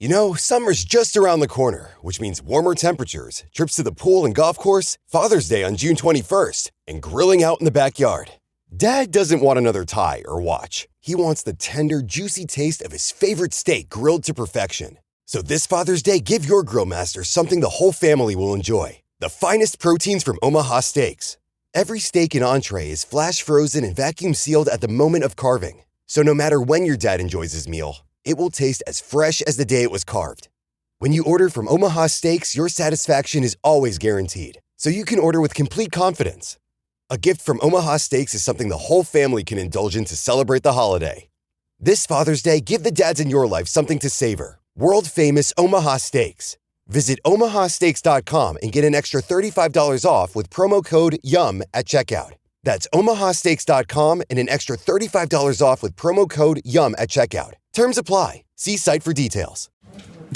You know, summer's just around the corner, which means warmer temperatures, trips to the pool and golf course, Father's Day on June 21st, and grilling out in the backyard. Dad doesn't want another tie or watch. He wants the tender, juicy taste of his favorite steak grilled to perfection. So this Father's Day, give your grill master something the whole family will enjoy. The finest proteins from Omaha Steaks. Every steak and entree is flash frozen and vacuum sealed at the moment of carving. So no matter when your dad enjoys his meal, it will taste as fresh as the day it was carved. When you order from Omaha Steaks, your satisfaction is always guaranteed. So you can order with complete confidence. A gift from Omaha Steaks is something the whole family can indulge in to celebrate the holiday. This Father's Day, give the dads in your life something to savor. World famous Omaha Steaks. Visit omahasteaks.com and get an extra $35 off with promo code YUM at checkout. That's omahasteaks.com and an extra $35 off with promo code YUM at checkout. Terms apply. See site for details.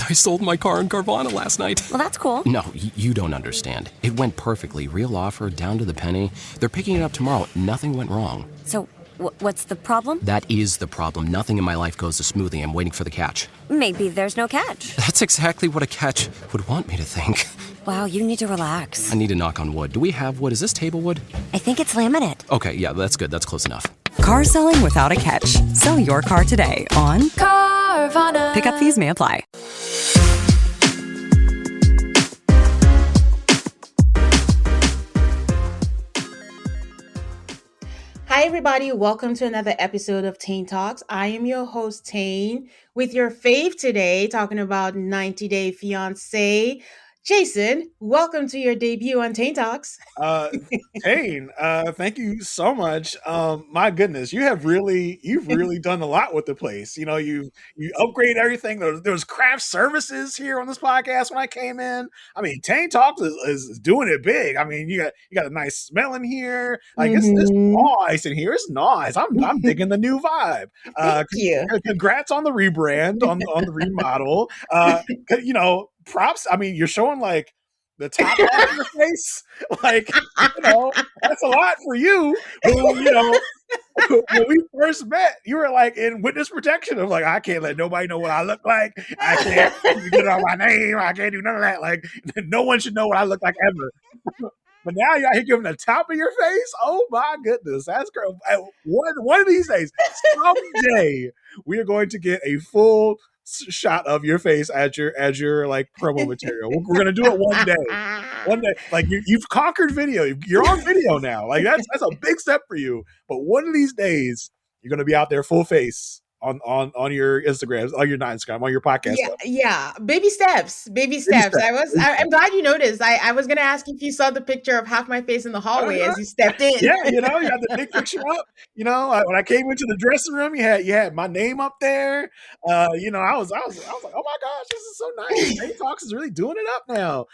I sold my car in Carvana last night. Well, that's cool. No, you don't understand. It went perfectly. Real offer, down to the penny. They're picking it up tomorrow. Nothing went wrong. So, what's the problem? That is the problem. Nothing in my life goes as smoothly. I'm waiting for the catch. Maybe there's no catch. That's exactly what a catch would want me to think. Wow, you need to relax. I need to knock on wood. Do we have wood? Is this table wood? I think it's laminate. Okay, yeah, that's good. That's close enough. Car selling without a catch. Sell your car today on Carvana. Pickup fees may apply. Hi, everybody. Welcome to another episode of Tane Talks. I am your host, Tane, with your fave today, talking about 90 Day Fiance. Jason, welcome to your debut on Tane Talks. Tane, thank you so much. My goodness, you've really done a lot with the place. You know, you upgrade everything. There was craft services here on this podcast when I came in. I mean, Tane Talks is doing it big. I mean, you got a nice smell in here. Like it's nice in here. It's nice. I'm digging the new vibe. Thank you. Congrats on the rebrand, on the remodel. You know, props. I mean, you're showing like the top part of your face. Like, you know, that's a lot for you. Who, you know, when we first met, you were like in witness protection of like, I can't let nobody know what I look like. I can't get on my name. I can't do none of that. Like, no one should know what I look like ever. But now you're out here giving the top of your face. Oh my goodness, that's great. One of these days, someday, we are going to get a full shot of your face as your like promo material. We're gonna do it one day. Like you've conquered video. You're on video now. Like that's a big step for you. But one of these days, you're gonna be out there full face on your Instagram, on your not Instagram, on your podcast. Yeah. Baby steps. I'm glad you noticed. I was gonna ask if you saw the picture of half my face in the hallway as you stepped in. Yeah, you know, you had the big picture up. You know, when I came into the dressing room, you had my name up there. You know, I was like, oh my gosh, this is so nice. Tane Talks is really doing it up now.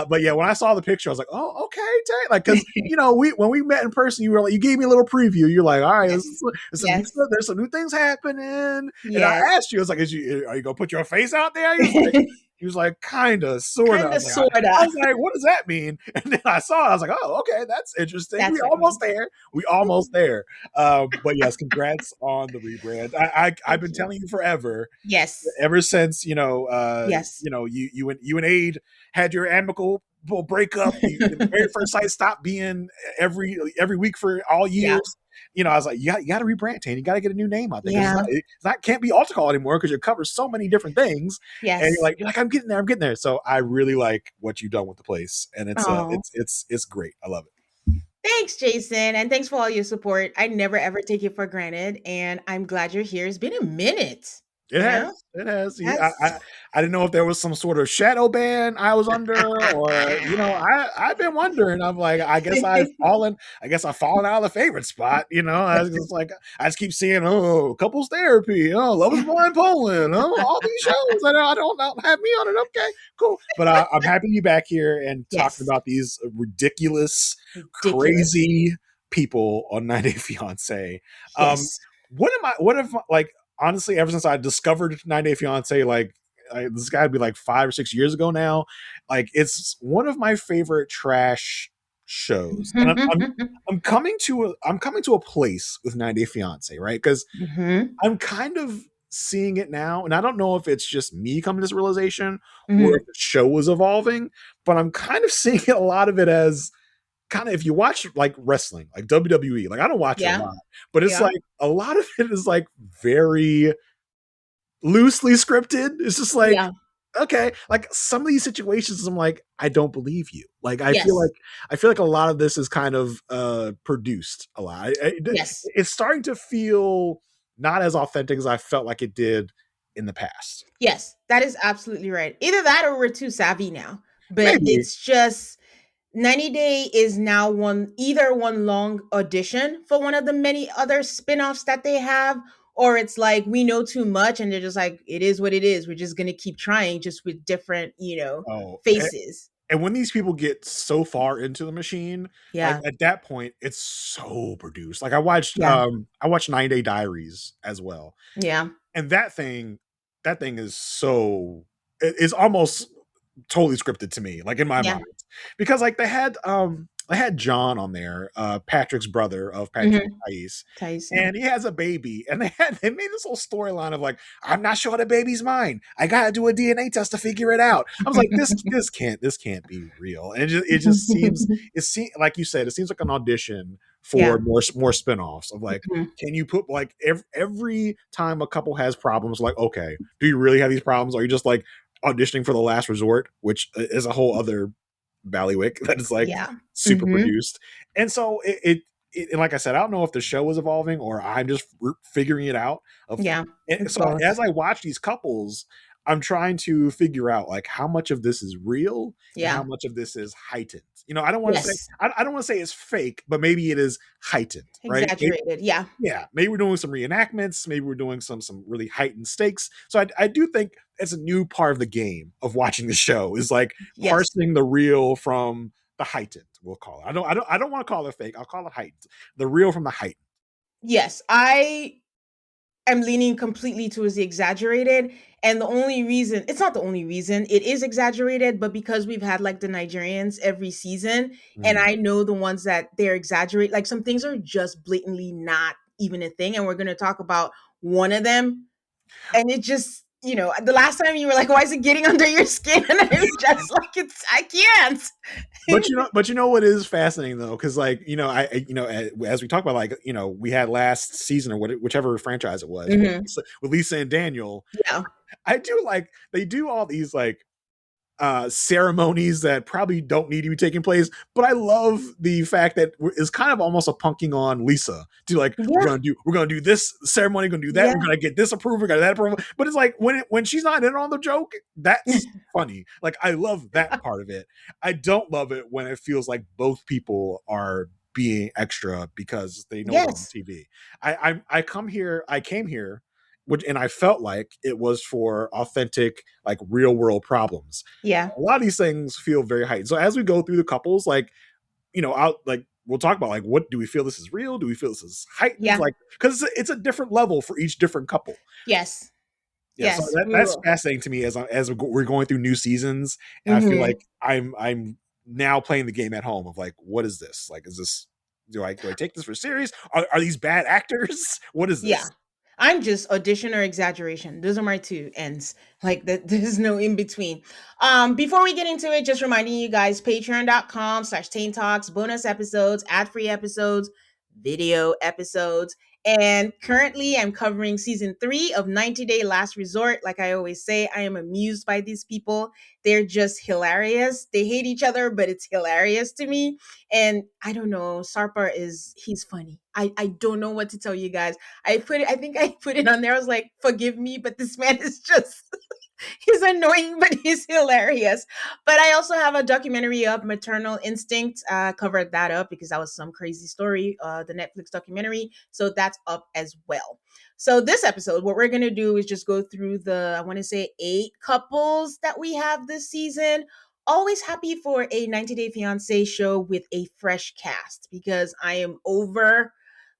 But yeah, when I saw the picture, I was like, oh, okay, Tane. Like, because you know, when we met in person, you were like, you gave me a little preview. You're like, all right, there's some new things happening. And I asked you, I was like, are you gonna put your face out there? He was like, kinda, sorta. I was like, what does that mean? And then I saw it, I was like, oh, okay, that's interesting. We almost there. But yes, congrats on the rebrand. I've been telling you forever. Yes. Ever since, you know, you know, you and Aid had your amicable breakup. The very first site stopped being every week for all years. Yeah. You know, I was like, you got to rebrand, Tane. You got to get a new name out there. Yeah. It can't be Alticall anymore because you cover so many different things. Yes. And you're like, I'm getting there. So I really like what you've done with the place, and it's great. I love it. Thanks, Jason, and thanks for all your support. I never ever take it for granted, and I'm glad you're here. It's been a minute. It has. Yeah, I didn't know if there was some sort of shadow ban I was under, or you know, I've been wondering. I'm like, I guess I've fallen out of the favorite spot. You know, I just keep seeing couples therapy, Love Is Blind Poland, all these shows that I don't have me on it. Okay, cool. But I'm happy to be back here and talking about these ridiculous, crazy people on 90 Day Fiance. Honestly, ever since I discovered 90 Day Fiance, this got to be like 5 or 6 years ago now. Like, it's one of my favorite trash shows, and I'm coming to a place with 90 Day Fiance, right? Because I'm kind of seeing it now, and I don't know if it's just me coming to this realization or Mhm. if the show was evolving, but I'm kind of seeing a lot of it as kind of, if you watch like wrestling, like WWE, like I don't watch it a Yeah. lot, but it's Yeah. like a lot of it is like very loosely scripted. It's just like, Yeah. okay, like some of these situations, I'm like, I don't believe you. Like Yes. I feel like a lot of this is kind of produced a lot. Yes. It's starting to feel not as authentic as I felt like it did in the past. Yes. That is absolutely right. Either that or we're too savvy now. But Maybe. it's just 90 Day is now either one long audition for one of the many other spin-offs that they have, or it's like we know too much and they're just like, it is what it is. We're just gonna keep trying just with different, Oh, faces. and when these people get so far into the machine, like Yeah. at that point, it's so produced. Like Yeah. I watched 9 Day Diaries as well. Yeah. And that thing is so it's almost totally scripted to me, like in my Yeah. mind. Because like they had John on there, Patrick's brother of Patrick Hmm. and Thais, Tyson. and he has a baby, and they made this whole storyline of like, I'm not sure the baby's mine. I gotta do a DNA test to figure it out. I was like, this can't be real. And it just seems like you said, it seems like an audition Yeah. for more spin-offs of like, Mhm. can you put like every time a couple has problems, like, okay, do you really have these problems? Or are you just like auditioning for the last resort, which is a whole other ballywick that is like Yeah. super Hmm. produced. And so and like I said, I don't know if the show is evolving or I'm just figuring it out. Of Yeah. and It's so both. as I watch these couples, I'm trying to figure out like how much of this is real and how Yeah. much of this is heightened. You know, I don't want to say Yes. I don't want to say it's fake, but maybe it is heightened, right? Exaggerated. Yeah. Yeah, maybe we're doing some reenactments, maybe we're doing some really heightened stakes. So I do think it's a new part of the game of watching the show is like Yes. parsing the real from the heightened. We'll call it. I don't want to call it fake. I'll call it heightened. The real from the heightened. Yes. I'm leaning completely towards the exaggerated. And the only reason, it's not the only reason, it is exaggerated, but because we've had like the Nigerians every season, and Mm. I know the ones that they're exaggerate, like some things are just blatantly not even a thing. And we're going to talk about one of them. And it just, the last time you were like, why is it getting under your skin? And I was just like, I can't. But you know what is fascinating though, because like as we talk about like we had last season or whichever franchise it was Hmm. with Lisa and Daniel. Yeah. I do like they do all these like ceremonies that probably don't need to be taking place, but I love the fact that it's kind of almost a punking on Lisa to like Yeah. we're gonna do this ceremony, we're gonna do that, Yeah. we're gonna get this approved, we're gonna that approved. But it's like when she's not in on the joke, that's funny. Like I love that part of it. I don't love it when it feels like both people are being extra because they know they're on Yes. TV. I came here which and I felt like it was for authentic, like real world problems. Yeah. A lot of these things feel very heightened. So as we go through the couples, like, I'll like we'll talk about like what do we feel this is real? Do we feel this is heightened? Yeah. Like because it's a different level for each different couple. Yes. Yeah, so Yes. We that's will. fascinating to me as we're going through new seasons, and I feel Hmm. like I'm now playing the game at home of like, what is this? Like, is this do I take this for serious? Are these bad actors? What is Yeah. this? I'm just audition or exaggeration. Those are my two ends. Like that there's no in between. Before we get into it, just reminding you guys, patreon.com/Tain Talks, bonus episodes, ad-free episodes, video episodes. And currently I'm covering season 3 of 90 Day Last Resort. Like I always say, I am amused by these people. They're just hilarious. They hate each other, but it's hilarious to me. And I don't know, Sarpar he's funny. I don't know what to tell you guys. I think I put it on there. I was like, forgive me, but this man is just he's annoying, but he's hilarious. But I also have a documentary of Maternal Instinct. Covered that up because that was some crazy story, the Netflix documentary. So that's up as well. So this episode, what we're gonna do is just go through I want to say 8 couples that we have this season. Always happy for a 90 Day Fiance show with a fresh cast because I am over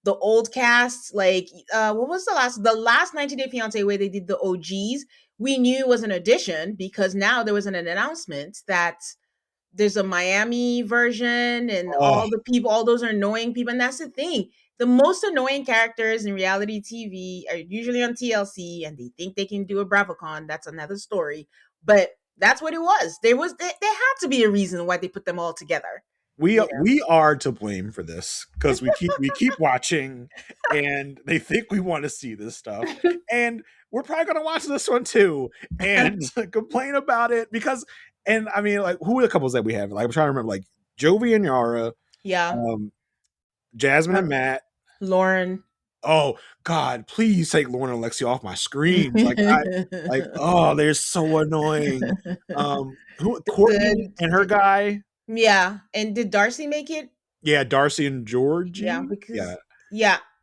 the old cast. Like, what was the last 90 Day Fiance where they did the OGs? We knew it was an addition because now there was an announcement that there's a Miami version and Oh, all the people, all those are annoying people. And that's the thing. the most annoying characters in reality TV are usually on TLC, and they think they can do a BravoCon. That's another story. But that's what it was. There had to be a reason why they put them all together. We are to blame for this because we keep watching, and they think we want to see this stuff, and we're probably gonna watch this one too and complain about it because. And I mean, like, who are the couples that we have? Like, I'm trying to remember, like Jovi and Yara, Yeah, Jasmine and Matt, Lauren. Oh God, please take Lauren and Alexia off my screen. Oh, they're so annoying. Who Courtney and her guy? Yeah, and did Darcy make it? Yeah, Darcy and Georgie. Yeah, because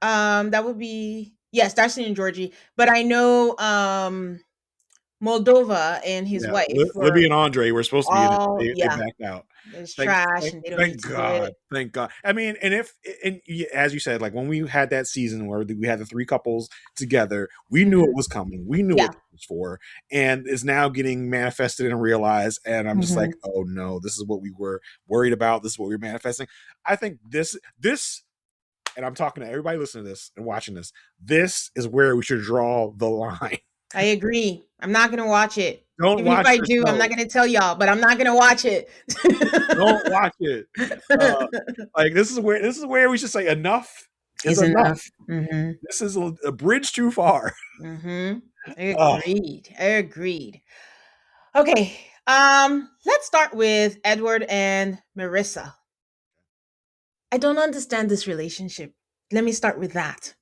that would be Darcy and Georgie. But I know Moldova and his wife, Libby and Andre, were supposed to be in it. They backed out. It's trash, and they don't need to do it. Thank God. I mean, and as you said, like when we had that season where we had the three couples together, we knew it was coming. We knew what it was for, and it's now getting manifested and realized. And I'm just like, oh no, this is what we were worried about. This is what we were manifesting. I think this, and I'm talking to everybody listening to this and watching this. This is where we should draw the line. I agree. I'm not going to watch it. Even if I do, I'm not going to tell y'all, but I'm not going to watch it. Don't watch it. Like this is where we should say enough is enough. Mm-hmm. This is a bridge too far. Mm-hmm. Agreed. Okay. Let's start with Edward and Marissa. I don't understand this relationship. Let me start with that.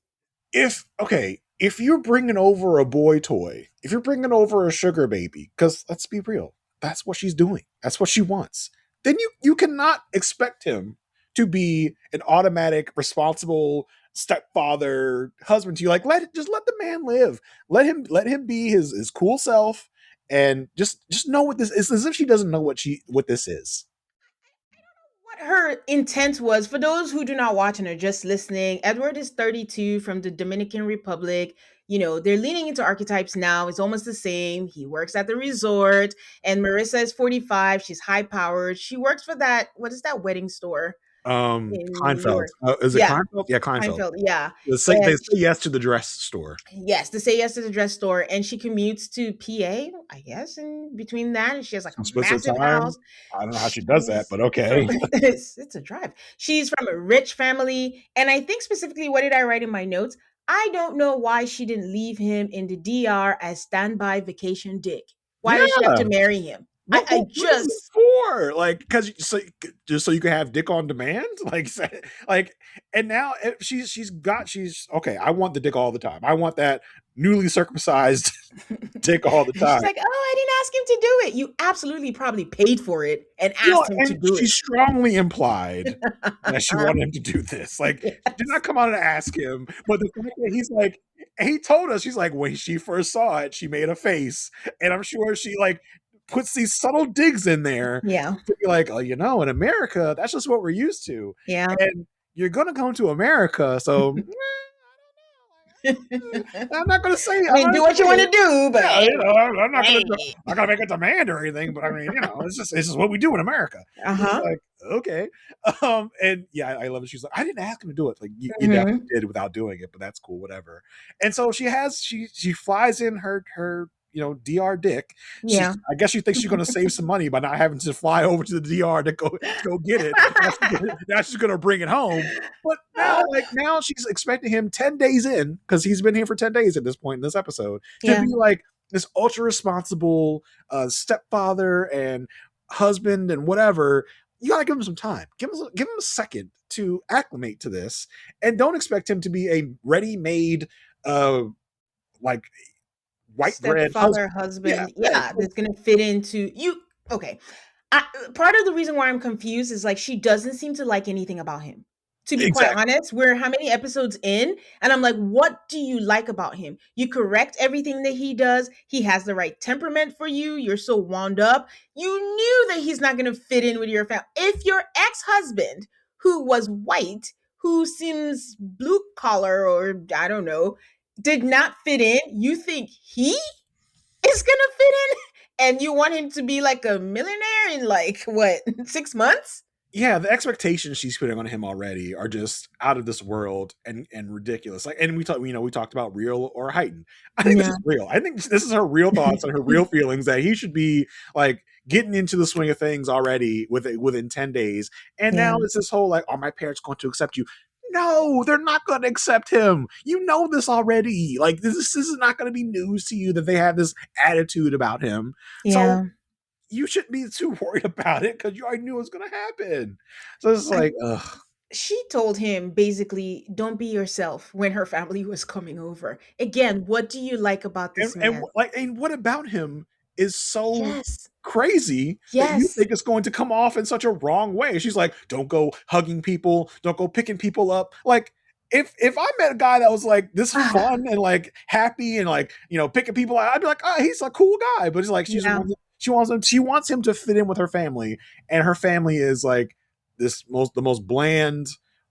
If you're bringing over a boy toy, if you're bringing over a sugar baby, because let's be real, that's what she's doing. That's what she wants. Then you cannot expect him to be an automatic, responsible stepfather, husband to you. Like, let the man live. Let him be his cool self, and just know what this is. As if she doesn't know what this is. Her intent was, for those who do not watch and are just listening, Edward is 32 from the Dominican Republic. They're leaning into archetypes now. It's almost the same. He works at the resort, and Marissa is 45. She's high powered. She works for what is that wedding store? Kleinfeld. Is it Kleinfeld? Yeah, Kleinfeld. Yeah. They say yes to the dress store. Yes, to say yes to the dress store. And she commutes to PA, I guess, and between that, and she has like a massive house. I don't know how she does that, but okay. It's a drive. She's from a rich family. And I think specifically, what did I write in my notes? I don't know why she didn't leave him in the DR as standby vacation dick. Why does she have to marry him? I just for because just so you can have dick on demand, and now she's okay. I want the dick all the time. I want that newly circumcised dick all the time. She's like, I didn't ask him to do it. You absolutely probably paid for it and asked him to do it. She strongly implied that she wanted him to do this. Like, yes. She did not come out and ask him, but the fact that he's like, he told us, she's like, when she first saw it, she made a face, and I'm sure she puts these subtle digs in there to be like, in America, that's just what we're used to. Yeah. And you're going to come to America, so I'm not going to say. I mean, do what you want to do, but I'm not going to make a demand or anything. But I mean, it's just what we do in America. Like, okay, and I love it. She's like, I didn't ask him to do it. Like, you definitely did without doing it, but that's cool, whatever. And so she flies in her DR dick. Yeah. I guess she thinks she's going to save some money by not having to fly over to the DR to go get it. Now she's going to bring it home. But now she's expecting him 10 days in, because he's been here for 10 days at this point in this episode, to be like this ultra responsible stepfather and husband and whatever. You got to give him some time. Give him a second to acclimate to this, and don't expect him to be a ready-made white bread husband. That's gonna fit into you. Okay, part of the reason why I'm confused is she doesn't seem to like anything about him. To be quite honest, we're how many episodes in, and I'm like, what do you like about him? You correct everything that he does. He has the right temperament for you. You're so wound up. You knew that he's not gonna fit in with your family. If your ex-husband, who was white, who seems blue collar, or I don't know, did not fit in, you think he is gonna fit in, and you want him to be like a millionaire in 6 months? yeah, the expectations she's putting on him already are just out of this world and ridiculous. Like, and we talked about real or heightened. I think this Yeah. is real. I think this is her real thoughts and her real feelings that he should be like getting into the swing of things already within 10 days. And Yeah. now it's this whole like, are my parents going to accept you? No, they're not going to accept him. You know this already. Like this is not going to be news to you that they have this attitude about him. So Yeah. you shouldn't be too worried about it because you already knew it was going to happen. So it's I, like, ugh. she told him basically, don't be yourself when her family was coming over. Again, what do you like about this man? And what about him is so Yes. crazy that you Yes. think it's going to come off in such a wrong way. She's like, don't go hugging people, don't go picking people up. Like, if I met a guy that was like this fun and like happy and like picking people out, I'd be like, oh, he's a cool guy. But it's like Yeah. she wants him to fit in with her family, and her family is like the most bland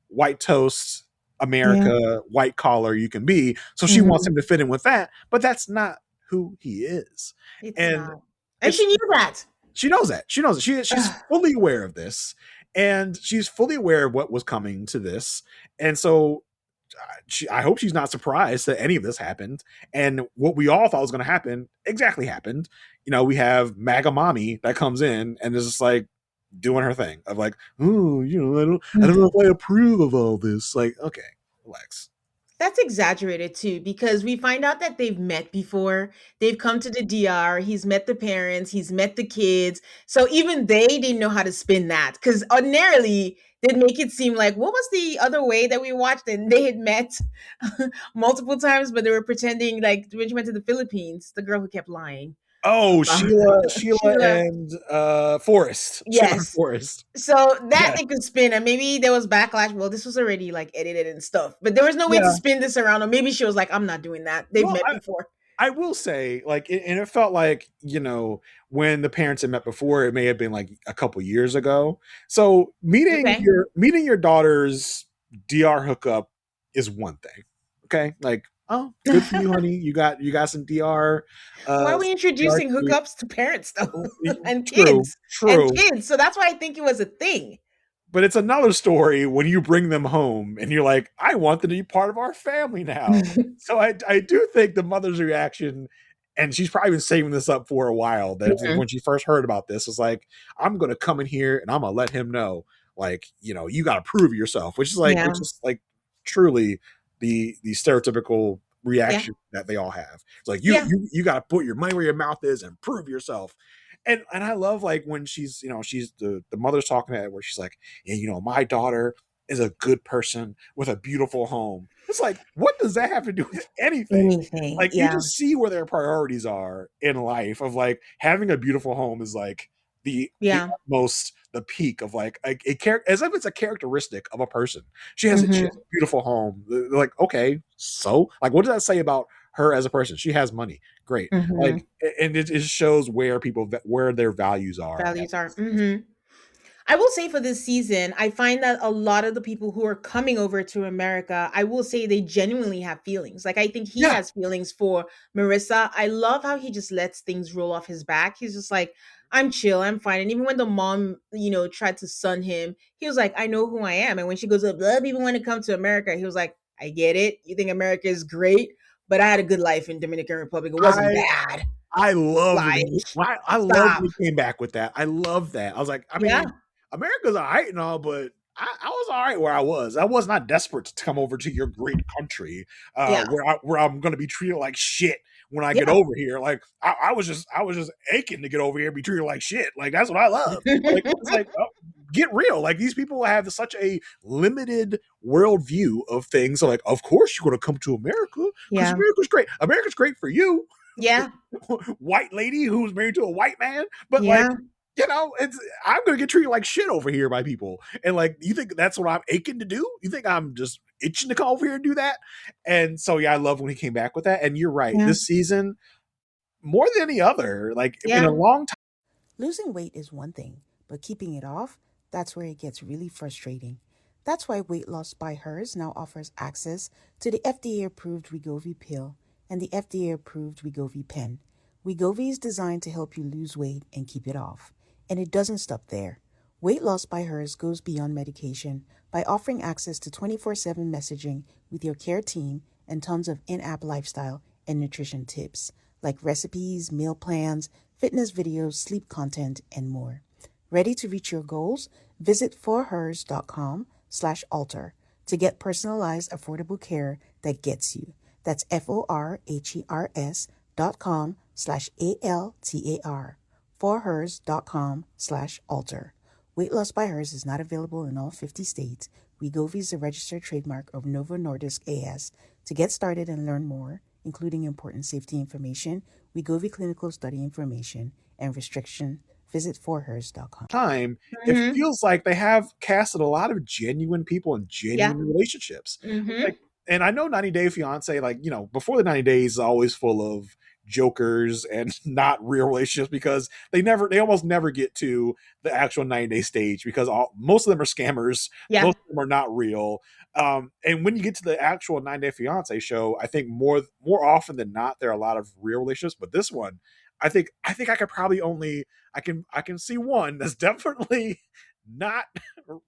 white toast Yeah. America white collar you can be. So she wants Mhm. him to fit in with that, but that's not who he is. It's And not. And it's she knew that. she knows that. She knows it. She's Ugh. fully aware of this, and she's fully aware of what was coming to this. And so I hope she's not surprised that any of this happened. And what we all thought was going to happen exactly happened. We have MAGA mommy that comes in and is just like doing her thing of like, oh, I don't know if I approve of all this. Like, okay, relax. That's exaggerated too, because we find out that they've met before. They've come to the DR. He's met the parents. He's met the kids. So even they didn't know how to spin that, because ordinarily they'd make it seem like, what was the other way that we watched? And they had met multiple times, but they were pretending like when she went to the Philippines, the girl who kept lying. Oh, about- Sheila Sheila. and Forrest. Sheila and Yes. Forrest. So that Yeah. they could spin, and maybe there was backlash. Well, this was already like edited and stuff, but there was no way Yeah. to spin this around. Or maybe she was like, "I'm not doing that. They've Well, met before." I will say, like, and it felt like, when the parents had met before, it may have been like a couple years ago. So Okay. meeting your daughter's DR hookup is one thing. Okay. Like, oh, good for you, honey. You got some DR, Why are we some introducing DR. hookups to parents though, and True, kids and true. kids? So that's why I think it was a thing. But it's another story when you bring them home and you're like, I want them to be part of our family now. So I do think the mother's reaction, and she's probably been saving this up for a while, that Mhm. when she first heard about this, was like, I'm going to come in here and I'm going to let him know, like, you got to prove yourself, Yeah. which is like truly the stereotypical Yeah. reaction that they all have. It's like, Yeah. you got to put your money where your mouth is and prove yourself. And I love like when she's the mother's talking to her where she's like, yeah, my daughter is a good person with a beautiful home. It's like, what does that have to do with anything? Anything. Like, you Yeah. just see where their priorities are in life of like having a beautiful home is like the Yeah. utmost, the peak of like a character, as if it's a characteristic of a person. She has Hmm. a beautiful home. They're like, okay, so like, what does that say about her as a person? She has money, great. Hmm. Like, and it shows where their values are. Values are. I will say for this season, I find that a lot of the people who are coming over to America, I will say they genuinely have feelings. Like I think he Yeah, has feelings for Marissa. I love how he just lets things roll off his back. He's just like, I'm chill, I'm fine. And even when the mom, tried to sun him, he was like, I know who I am. And when she goes up, love people want to come to America, he was like, I get it. You think America is great, but I had a good life in Dominican Republic. It wasn't I bad. I loved Like, I loved stop. when he came back with that. I love that. I was like, I Yeah. mean, America's all right and all, but I was all right where I was. I was not desperate to come over to your great country, Yeah. where I'm going to be treated like shit when I get Yeah. over here. Like I was just aching to get over here and be treated like shit. Like that's what I love. Like it's like, oh, get real. Like these people have such a limited worldview of things. So like, of course you're going to come to America because Yeah. America's great. America's great for you, Yeah. white lady who's married to a white man. But like, Yeah. it's I'm gonna get treated like shit over here by people. And like, you think that's what I'm aching to do? You think I'm just itching to come over here and do that? And so yeah, I love when he came back with that. And you're right, Yeah. this season, more than any other, like in Yeah. a long time. Losing weight is one thing, but keeping it off, that's where it gets really frustrating. That's why Weight Loss by Hers now offers access to the FDA approved Wegovy pill and the FDA approved Wegovy pen. Wegovy is designed to help you lose weight and keep it off. And it doesn't stop there. Weight Loss by Hers goes beyond medication by offering access to 24/7 messaging with your care team and tons of in-app lifestyle and nutrition tips like recipes, meal plans, fitness videos, sleep content, and more. Ready to reach your goals? Visit forhers.com/alter to get personalized, affordable care that gets you. That's forhers.com/ALTAR. forhers.com/alter. Weight Loss by Hers is not available in all 50 states. Wegovy is a registered trademark of Novo Nordisk AS. To get started and learn more, including important safety information, Wegovy clinical study information, and restriction, visit forhers.com. Time, it feels like they have casted a lot of genuine people and genuine relationships. Like, and I know 90 Day Fiance, like, you know, before the 90 days is always full of jokers and not real relationships because they almost never get to the actual 90-day stage because most of them are scammers. Most of them are not real. And when you get to the actual 90 Day Fiance show, I think more often than not, there are a lot of real relationships, but this one, I think I could probably only I can see one that's definitely not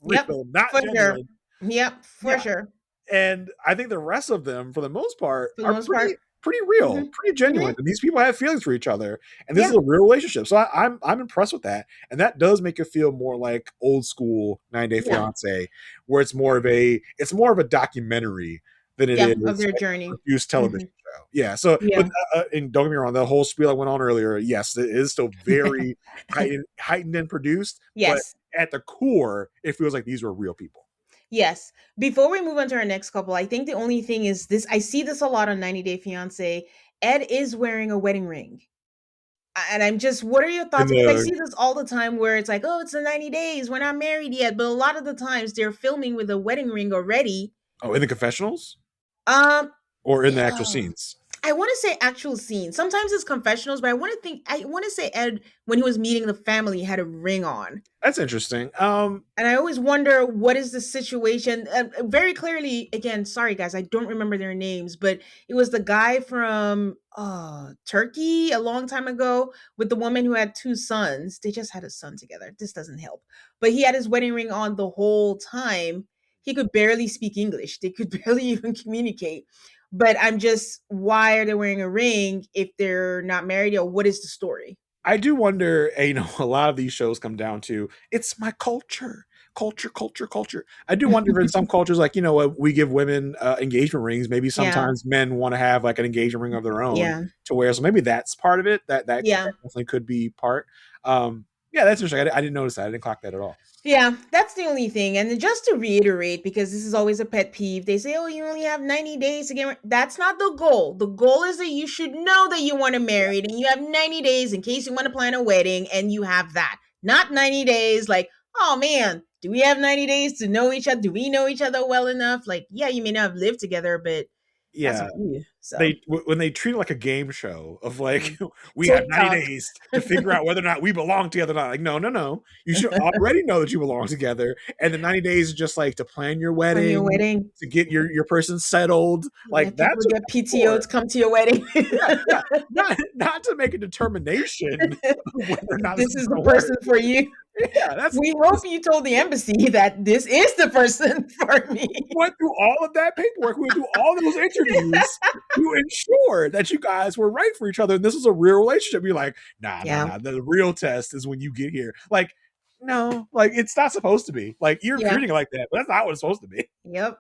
real, not genuine. For sure. And I think the rest of them, for the most part, are pretty real, pretty genuine. And these people have feelings for each other, and this is a real relationship. So I'm impressed with that, and that does make it feel more like old school 90 Day Fiance, where it's more of a documentary than it is of their journey, produced television show. Yeah. So, but, and don't get me wrong, the whole spiel I went on earlier, yes, it is still very heightened and produced. Yes. But at the core, it feels like these were real people. Yes. Before we move on to our next couple, I think the only thing is this, I see this a lot on 90 Day Fiance. Ed is wearing a wedding ring. And I'm just, what are your thoughts? Because I see this all the time where it's like, oh, it's the 90 days. We're not married yet. But a lot of the times they're filming with a wedding ring already. Oh, in the confessionals? Or in the actual scenes? I want to say actual scenes. Sometimes it's confessionals, but I want to say Ed, when he was meeting the family, had a ring on. That's interesting. And I always wonder, what is the situation? Very clearly, again, sorry guys, I don't remember their names, but it was the guy from Turkey a long time ago with the woman who had 2 sons. They just had a son together. This doesn't help. But he had his wedding ring on the whole time. He could barely speak English. They could barely even communicate. But I'm just, why are they wearing a ring if they're not married? Or what is the story? I do wonder, you know, a lot of these shows come down to, it's my culture. I do wonder if in some cultures, like, you know, we give women engagement rings. Maybe sometimes men want to have like an engagement ring of their own to wear. So maybe that's part of it. That definitely could be part. Yeah, that's interesting. I didn't notice that. I didn't clock that at all. Yeah, that's the only thing. And just to reiterate, because this is always a pet peeve, they say, oh, you only have 90 days to get married. That's not the goal. The goal is that you should know that you want to marry, and you have 90 days in case you want to plan a wedding, and you have that. Not 90 days like, oh man, do we have 90 days to know each other? Do we know each other well enough? Like, yeah, you may not have lived together, but yeah, so. When they treat it like a game show of like, we have 90 days to figure out whether or not we belong together or not. Like, no, you should already know that you belong together, and the 90 days is just like to plan your wedding, to get your person settled. Like, that's get PTO to come to your wedding. Not to make a determination whether or not this is the person for you. Yeah, we hope you told the embassy that this is the person for me. We went through all of that paperwork. We went through all those interviews to ensure that you guys were right for each other, and this is a real relationship. You're like, nah. The real test is when you get here. Like, no, like, it's not supposed to be. Like, you're treating it like that, but that's not what it's supposed to be. Yep,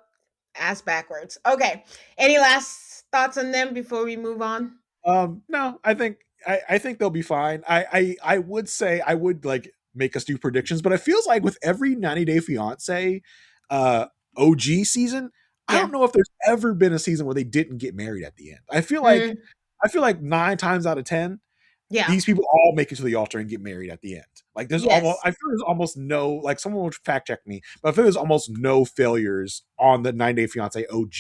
ass backwards. Okay, any last thoughts on them before we move on? No, I think they'll be fine. I would say I would like make us do predictions, but it feels like with every 90 Day Fiance OG season, I don't know if there's ever been a season where they didn't get married at the end. I feel like 9 times out of 10, these people all make it to the altar and get married at the end. Like, there's almost no, like, someone would fact check me, but I feel there's almost no failures on the 90 Day Fiance OG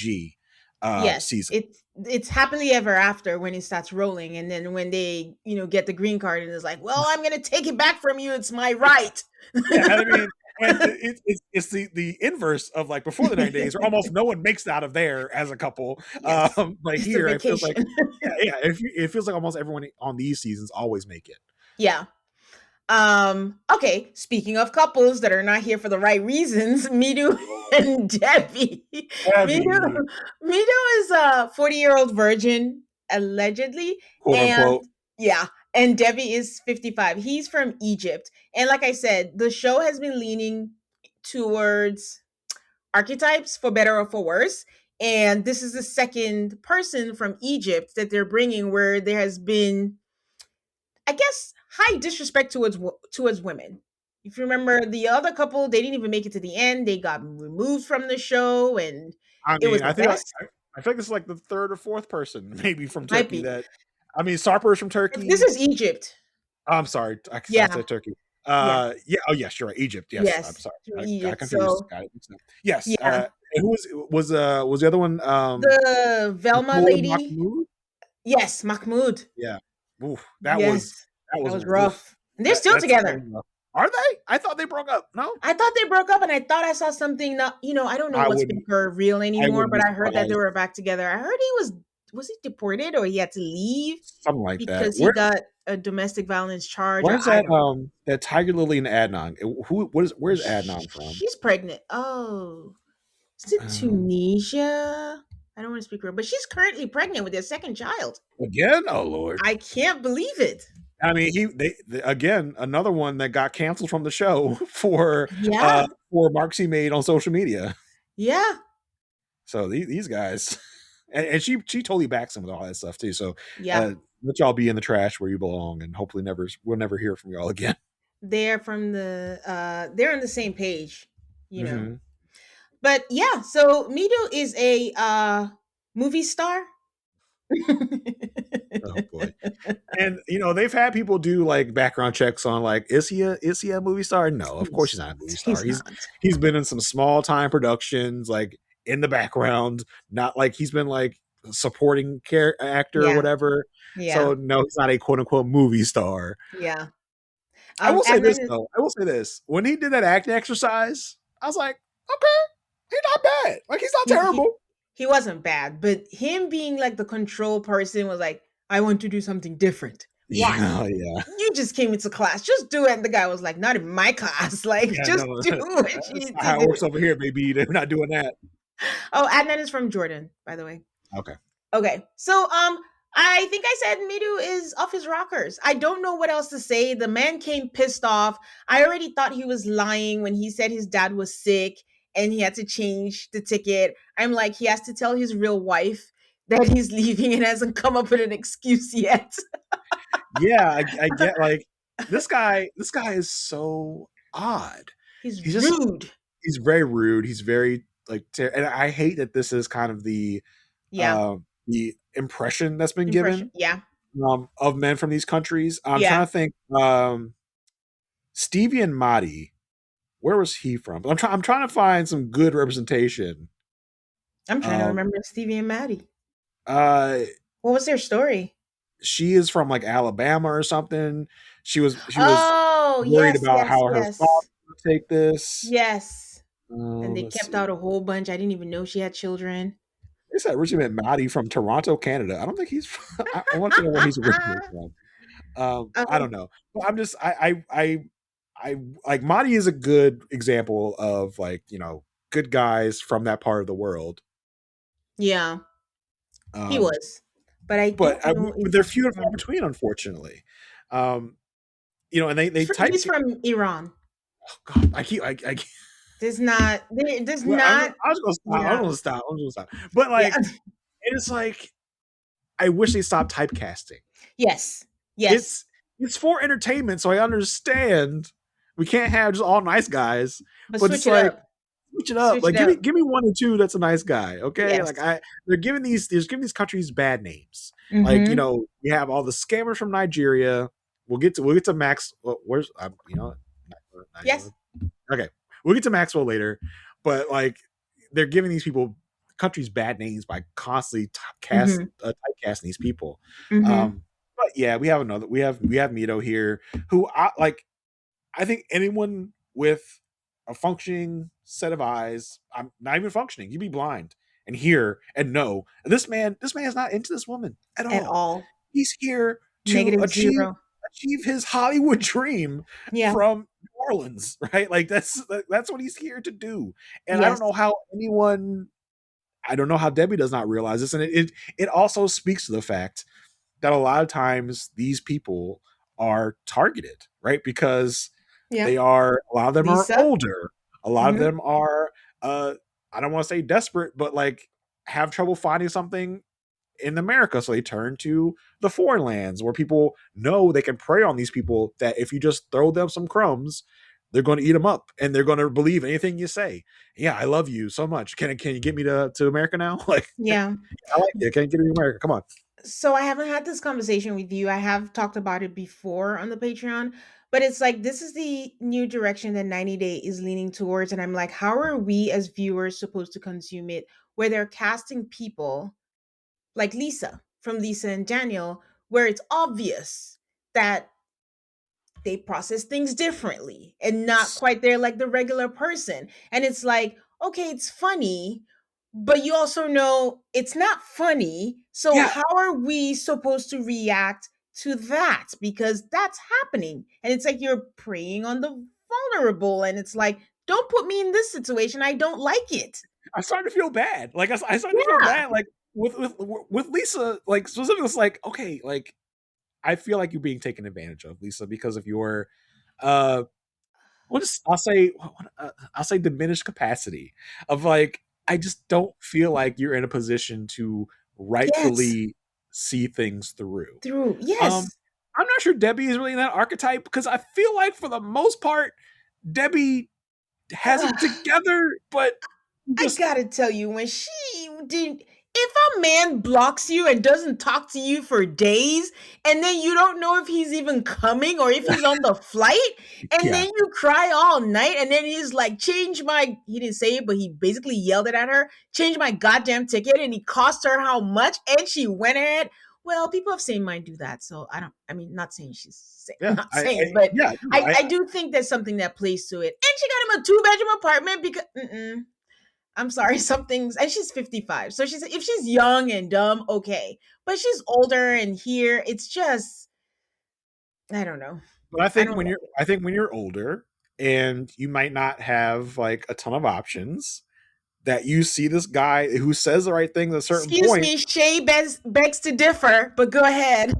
season. It's happily ever after when it starts rolling, and then when they get the green card and it's like, well, I'm gonna take it back from you, it's my right. I mean, and it's the inverse of like before the 90 days, where almost no one makes it out of there as a couple. Like Just here, it feels like it feels like almost everyone on these seasons always make it. Yeah. Okay, speaking of couples that are not here for the right reasons, Midu and Debbie. Midu, Heavy, Midu is a 40-year-old virgin, allegedly. quote And unquote. yeah, and Debbie is 55. He's from Egypt. And like I said, the show has been leaning towards archetypes for better or for worse. And this is the second person from Egypt that they're bringing where there has been, I guess, high disrespect towards women. If you remember the other couple, they didn't even make it to the end. They got removed from the show, and I it was mean, a mess. I think it's like the third or fourth person maybe from Might Turkey be. that. I mean, Sarper is from This Turkey. is Egypt. I'm sorry, I Yeah, said Turkey. yeah, Yeah. Oh, yes, you're right. Egypt. Yes, I'm yes, sorry. through I got Egypt. confused. So Got it. Mixed up. Yes. yeah, And who was the other one? the Velma Nicole lady. Mahmoud. Yes, Mahmoud. Yeah. Oof, Yes, that that was was oof, rough. And they're still that's together. rough. Are they? I thought they broke up. No, I thought they broke up, and I thought I saw something. Not, I don't know I what's wouldn't. fake or real I anymore, wouldn't be but I heard that they surprised. were back together. I heard he was he deported or he had to leave Something like that. because he got a domestic violence charge. Or Where's I that don't know. that Tiger Lily and Adnan? Where's Adnan from? She's pregnant. Oh, is it Um, Tunisia? I don't want to speak real, but she's currently pregnant with their second child. again? Oh Lord. I can't believe it. I mean, again another one that got canceled from the show Yeah, for marks he made on social media. yeah, So these guys, and she totally backs him with all that stuff too. So yeah. let y'all be in the trash where you belong, and hopefully we'll never hear from y'all again. They're they're on the same page, you know. Hmm. But yeah, so Mido is a movie star. Oh boy. And they've had people do like background checks on like is he a movie star? No, of course he's not a movie star. He's He's not. he's been in some small time productions like in the background, not like he's been like a supporting actor or Yeah, whatever. yeah, So no, he's not a quote unquote movie star. yeah. I will say And this then though. I will say this. When he did that acting exercise, I was like, okay, he's not bad. Like he's not he, he terrible. he wasn't bad, but him being like the control person was like, I want to do something different. Why? Yeah, yeah. You just came into class, just do it. And the guy was like, not in my class. Like, Yeah, just no, do what that's you need not to how it do. works over here, baby. They're not doing that. Oh, Adnan is from Jordan, by the way. Okay. Okay. So I think I said Midu is off his rockers. I don't know what else to say. The man came pissed off. I already thought he was lying when he said his dad was sick and he had to change the ticket. I'm like, he has to tell his real wife that he's leaving and hasn't come up with an excuse yet. Yeah, I get like this guy is so odd. He's He's just rude. he's very rude. He's very like and I hate that this is kind of Yeah. the impression that's been Impression. given Yeah. of men from these countries. I'm Yeah. trying to think Stevie and Madi, where was he from? I'm trying to find some good representation. I'm trying to Um remember Stevie and Maddie. uh What was their story? she is from like Alabama or something. She was Oh, worried yes, about yes, how her father yes. would take this. Yes. And they Let's kept see. out a whole bunch. I didn't even know she had children. They said originally met Maddie from Toronto, Canada. I don't think he's. I want to know where he's originally from. I Um, don't know. But I'm just. I like Maddie is a good example of like good guys from that part of the world. yeah, he Um, was. But I but don't know if they're he's few and far from between, unfortunately. Um, and they type. he's from Iran. Oh God, I There's well, not I was gonna stop. yeah. I'm gonna stop. But Yeah. like, it's like I wish they stopped typecasting. Yes. Yes. It's for entertainment, so I understand we can't have just all nice guys, But but it's switch it like up. switch it up. Switch Like it up. give me one or two that's a nice guy, okay? Yes. Like they're giving these countries bad names. Like Mm-hmm. we have all the scammers from Nigeria. We'll get to Max. Where's not Yes. okay. We'll get to Maxwell later, but like they're giving these people countries bad names by constantly typecasting these people. Mm-hmm. But yeah, we have Mito here, who I think anyone with a functioning set of eyes, I'm not even functioning, you'd be blind and hear and know this man is not into this woman at At all. all. He's here to Negative achieve zero. achieve his Hollywood dream Yeah. from New Orleans, right? Like that's what he's here to do. And I don't Yes. know how anyone, I don't know how Debbie does not realize this. And it also speaks to the fact that a lot of times these people are targeted, right? Because Yeah. they are, a lot of them are Lisa. older. A lot of Mhm. them are, I don't want to say desperate, but like have trouble finding something in America. So they turn to the foreign lands where people know they can prey on these people, that if you just throw them some crumbs, they're going to eat them up and they're going to believe anything you say. Yeah, I love you so much. Can you get me to America now? Like, Yeah. I like you. Can you get me to America? Come on. So I haven't had this conversation with you. I have talked about it before on the Patreon, but it's like this is the new direction that 90 Day is leaning towards. And I'm like, how are we as viewers supposed to consume it where they're casting people like Lisa from Lisa and Daniel, where it's obvious that they process things differently and not quite there like the regular person. And it's like, okay, it's funny, but you also know it's not funny. So Yeah, how are we supposed to react to that? Because that's happening. And it's like you're preying on the vulnerable. And it's like, don't put me in this situation. I don't like it. I started to feel bad. Like I started to feel Yeah. bad. Like with Lisa, like specifically, it's like, okay, like I feel like you're being taken advantage of, Lisa, because of your uh I'll say diminished capacity of like, I just don't feel like you're in a position to Yes. rightfully see things through. Through. Um, Yes. I'm not sure Debbie is really that archetype, because I feel like for the most part, Debbie has it together, but I just gotta tell you, when she did, if a man blocks you and doesn't talk to you for days, and then you don't know if he's even coming or if he's on the flight, and yeah. then you cry all night, and then he's like, change my, he didn't say it, but he basically yelled it at her, change my goddamn ticket, and he cost her how much, and she went ahead. Well, people have seen mine do that, so I mean, not saying Yeah, not saying, but yeah, no, I do think there's something that plays to it. And she got him a 2 bedroom apartment because, I'm sorry, some things, and she's 55. So she's, if she's young and dumb, okay. But she's older and here, it's just, I don't know. but I I think don't like it. when you're older and you might not have like a ton of options, that you see this guy who says the right things at a certain Excuse point. me, Shay begs to differ, but go ahead.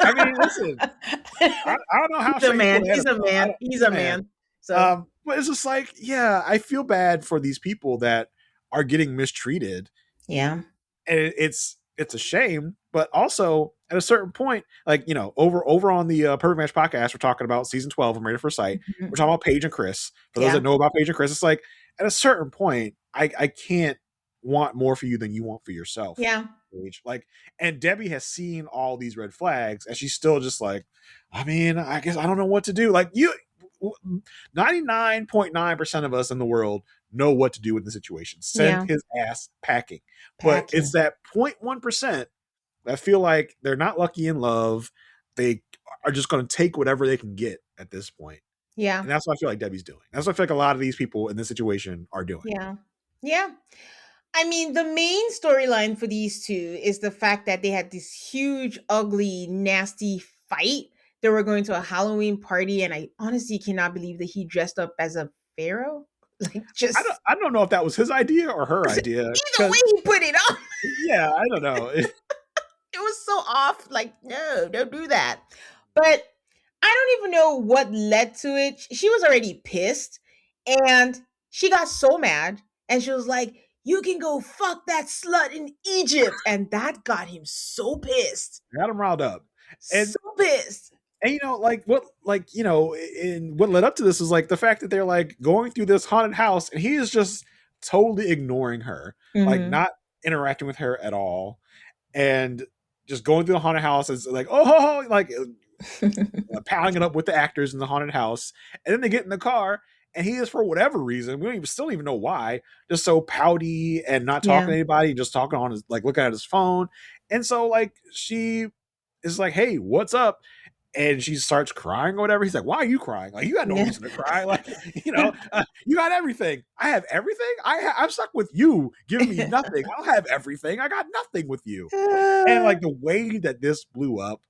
I mean, listen, I don't know how He's a Shane man. pulled ahead He's of a him. man. He's He's a a man. man. So But it's just like, yeah, I feel bad for these people that are getting mistreated, yeah. and it's a shame. But also at a certain point, like, you know, over on the Perfect Match podcast, we're talking about season 12 of Married at First Sight. Mhm. We're talking about Paige and Chris. For those Yeah. that know about Paige and Chris, it's like at a certain point, I can't want more for you than you want for yourself. Yeah. Paige. Like, and Debbie has seen all these red flags, and she's still just like, I mean, I guess I don't know what to do. Like, 99.9% of us in the world know what to do in the situation. Send Yeah. his ass packing. But it's Packing. that 0.1% that feel like they're not lucky in love. They are just going to take whatever they can get at this point. Yeah. And that's what I feel like Debbie's doing. That's what I feel like a lot of these people in this situation are doing. Yeah. Yeah. I mean, the main storyline for these two is the fact that they had this huge, ugly, nasty fight. They were going to a Halloween party, and I honestly cannot believe that he dressed up as a pharaoh. Like, just I don't know if that was his idea or her idea. either way Because, he put it on. yeah, I don't know. It was so off. Like, no, don't do that. But I don't even know what led to it. She was already pissed, and she got so mad, and she was like, you can go fuck that slut in Egypt. And that got him so pissed. Got him riled up. And So pissed. And you know, like what, like, you know, in what led up to this is like the fact that they're like going through this haunted house, and he is just totally ignoring her, like Mhm. not interacting with her at all, and just going through the haunted house is like, oh, like pounding it up with the actors in the haunted house, and then they get in the car, and he is, for whatever reason, we don't even still don't even know why, just so pouty and not talking Yeah. to anybody, just talking on his, like, looking at his phone, and so like she is like, hey, what's up? And she starts crying or whatever. He's like, why are you crying? Like, you got no Yeah. reason to cry. Like, you know, you got everything. I have everything. I'm stuck with you giving me nothing. I don't have everything. I got nothing with you. And like the way that this blew up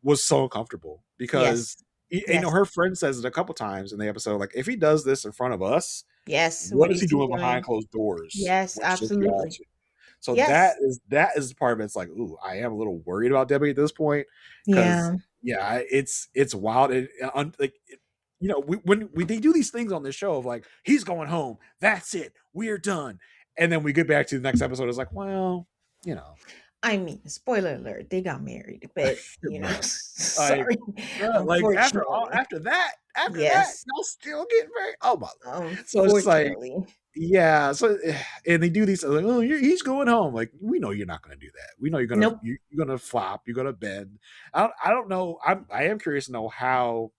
was so uncomfortable because Yes. Yes. her friend says it a couple times in the episode, like if he does this in front of us, Yes. what What is he is he doing behind doing? closed doors Yes, when she's absolutely. watching? So Yes. that is the part of it. It's like, ooh, I am a little worried about Debbie at this point because Yeah. yeah, it's wild. When they do these things on this show of like he's going home, that's it, we're done, and then we get back to the next episode. It's like, well, you know, I mean, spoiler alert, they got married, but right. Like, sorry, like unfortunately. after that, Yes, y'all still getting married. Oh my lord! So it's like, unfortunately. yeah. So and they do these like, oh, he's going home. Like we know you're not going to do that. We know Nope. you're gonna flop. You're gonna bend. I don't know. I am curious to know how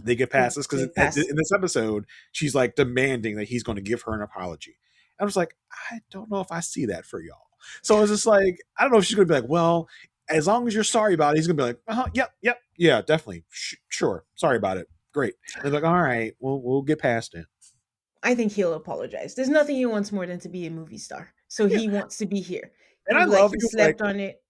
they get past this because Get past. in this episode, she's like demanding that he's going to give her an apology. I was like, I don't know if I see that for y'all. So it's just like, I don't know if she's going to be like, well, as long as you're sorry about it, he's going to be like, yep, yeah, definitely, sure, sorry about it, great. And they're like, all right, we'll get past it. I think he'll apologize. There's nothing he wants more than to be a movie star, so Yeah, he wants to be here. and He'll I be like, love he he was like, slept on it.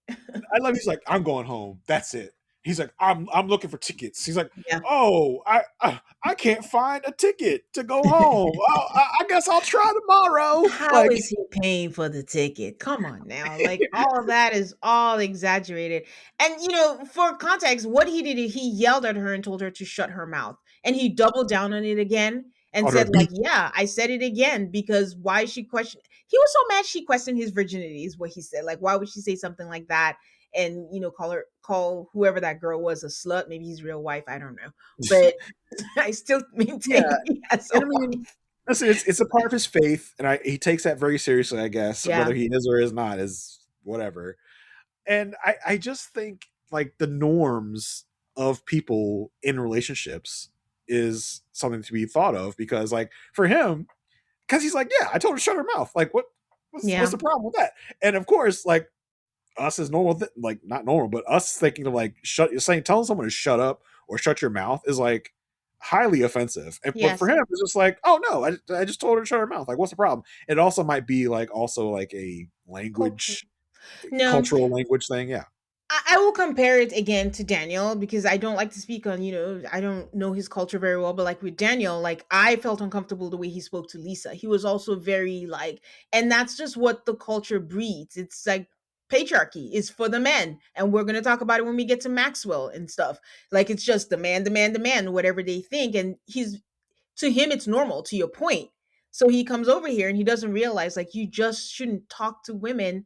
he's like, I'm going home. That's it. He's like, I'm looking for tickets. He's like, Yeah. oh, I can't find a ticket to go home. I guess I'll try tomorrow. How Like, is he paying for the ticket? Come on now. Like all of that is all exaggerated. And for context, what he did, he yelled at her and told her to shut her mouth. And he doubled down on it again and called her a said, like, beast. yeah, I said it again because why she questioned he was so mad she questioned his virginity, is what he said. Like, why would she say something like that? And call whoever that girl was a slut, maybe his real wife, I don't know. But I still maintain Yeah, he has a and I mean, wife. listen, it's a part of his faith, and he takes that very seriously. I guess Yeah. whether he is or is not is whatever. And I just think like the norms of people in relationships is something to be thought of because like for him, because he's like, yeah, I told her to shut her mouth. Like what's Yeah. the problem with that? And of course, like us as normal, like not normal, but us thinking of like telling someone to shut up or shut your mouth is like highly offensive. But for Yes. him, it's just like, oh no, I just told her to shut her mouth. Like, what's the problem? It also might be like also like a Culture. language, No, cultural language thing. Yeah. I will compare it again to Daniel because I don't like to speak on, I don't know his culture very well, but like with Daniel, like I felt uncomfortable the way he spoke to Lisa. He was also very like, and that's just what the culture breeds. It's like patriarchy is for the men. And we're going to talk about it when we get to Maxwell and stuff. Like it's just the man, whatever they think. And to him, it's normal to your point. So he comes over here and he doesn't realize like you just shouldn't talk to women.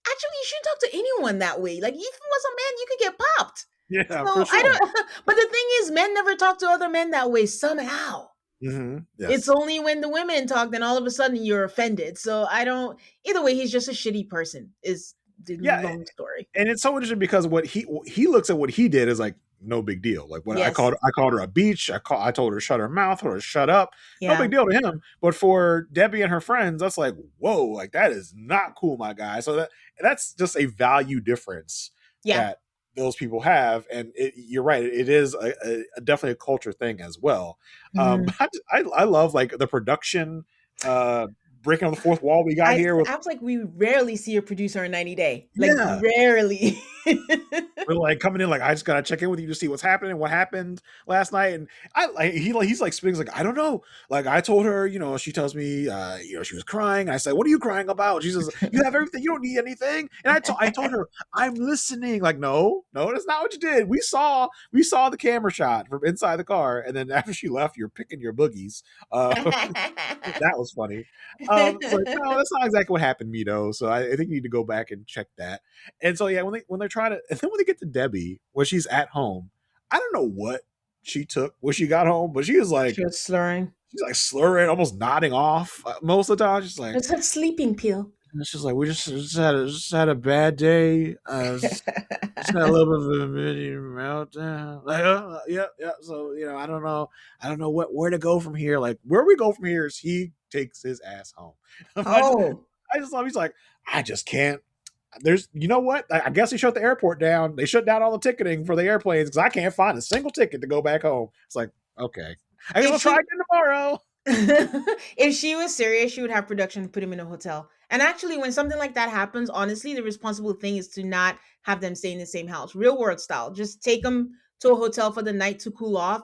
Actually, you shouldn't talk to anyone that way. Like, even as a man, you could get popped. Yeah, for So I sure. don't. But the thing is, men never talk to other men that way. Somehow, it's Yes. only when the women talk, then all of a sudden you're offended. So I don't. Either way, he's just a shitty person. Is the Yeah, long story. and it's so interesting because what he looks at what he did is like no big deal. Like when Yes. I called her a beach. I told her to shut her mouth, told her to shut up. No Yeah. big deal to him. But for Debbie and her friends, that's like whoa, like that is not cool, my guy. So that's just a value difference Yeah. that those people have, and you're right. It is definitely a culture thing as well. Mhm. I love like the production. Breaking on the fourth wall we got I here with I was like, we rarely see a producer in 90 Day. Like yeah. rarely. We're like coming in like I just gotta check in with you to see what's happening, what happened last night, and he's like speaking like I don't know. Like I told her, she tells me, she was crying. And I said, "What are you crying about?" She says, "You have everything. You don't need anything." And I told her, "I'm listening." Like no, that's not what you did. We saw the camera shot from inside the car, and then after she left, you're picking your boogies. That was funny. It's like no, that's not exactly what happened, Mito. So I think you need to go back and check that. And so yeah, when they're trying to, and then when they get to Debbie, when she's at home, I don't know what she took when she got home, but she was like She was slurring. she's like slurring, almost nodding off most of the time. She's like, It's a sleeping pill. she's like, we just had a bad day. Just had a little bit of a mini meltdown. Like, yeah. So I don't know where to go from here. Like where we go from here is he takes his ass home. Oh. I just love. He's like, I just can't. There's, you know what? I guess they shut the airport down. They shut down all the ticketing for the airplanes because I can't find a single ticket to go back home. It's like, okay, I guess I'll try again tomorrow. If she was serious, she would have production put him in a hotel. And actually, when something like that happens, honestly, the responsible thing is to not have them stay in the same house, real world style. Just take them to a hotel for the night to cool off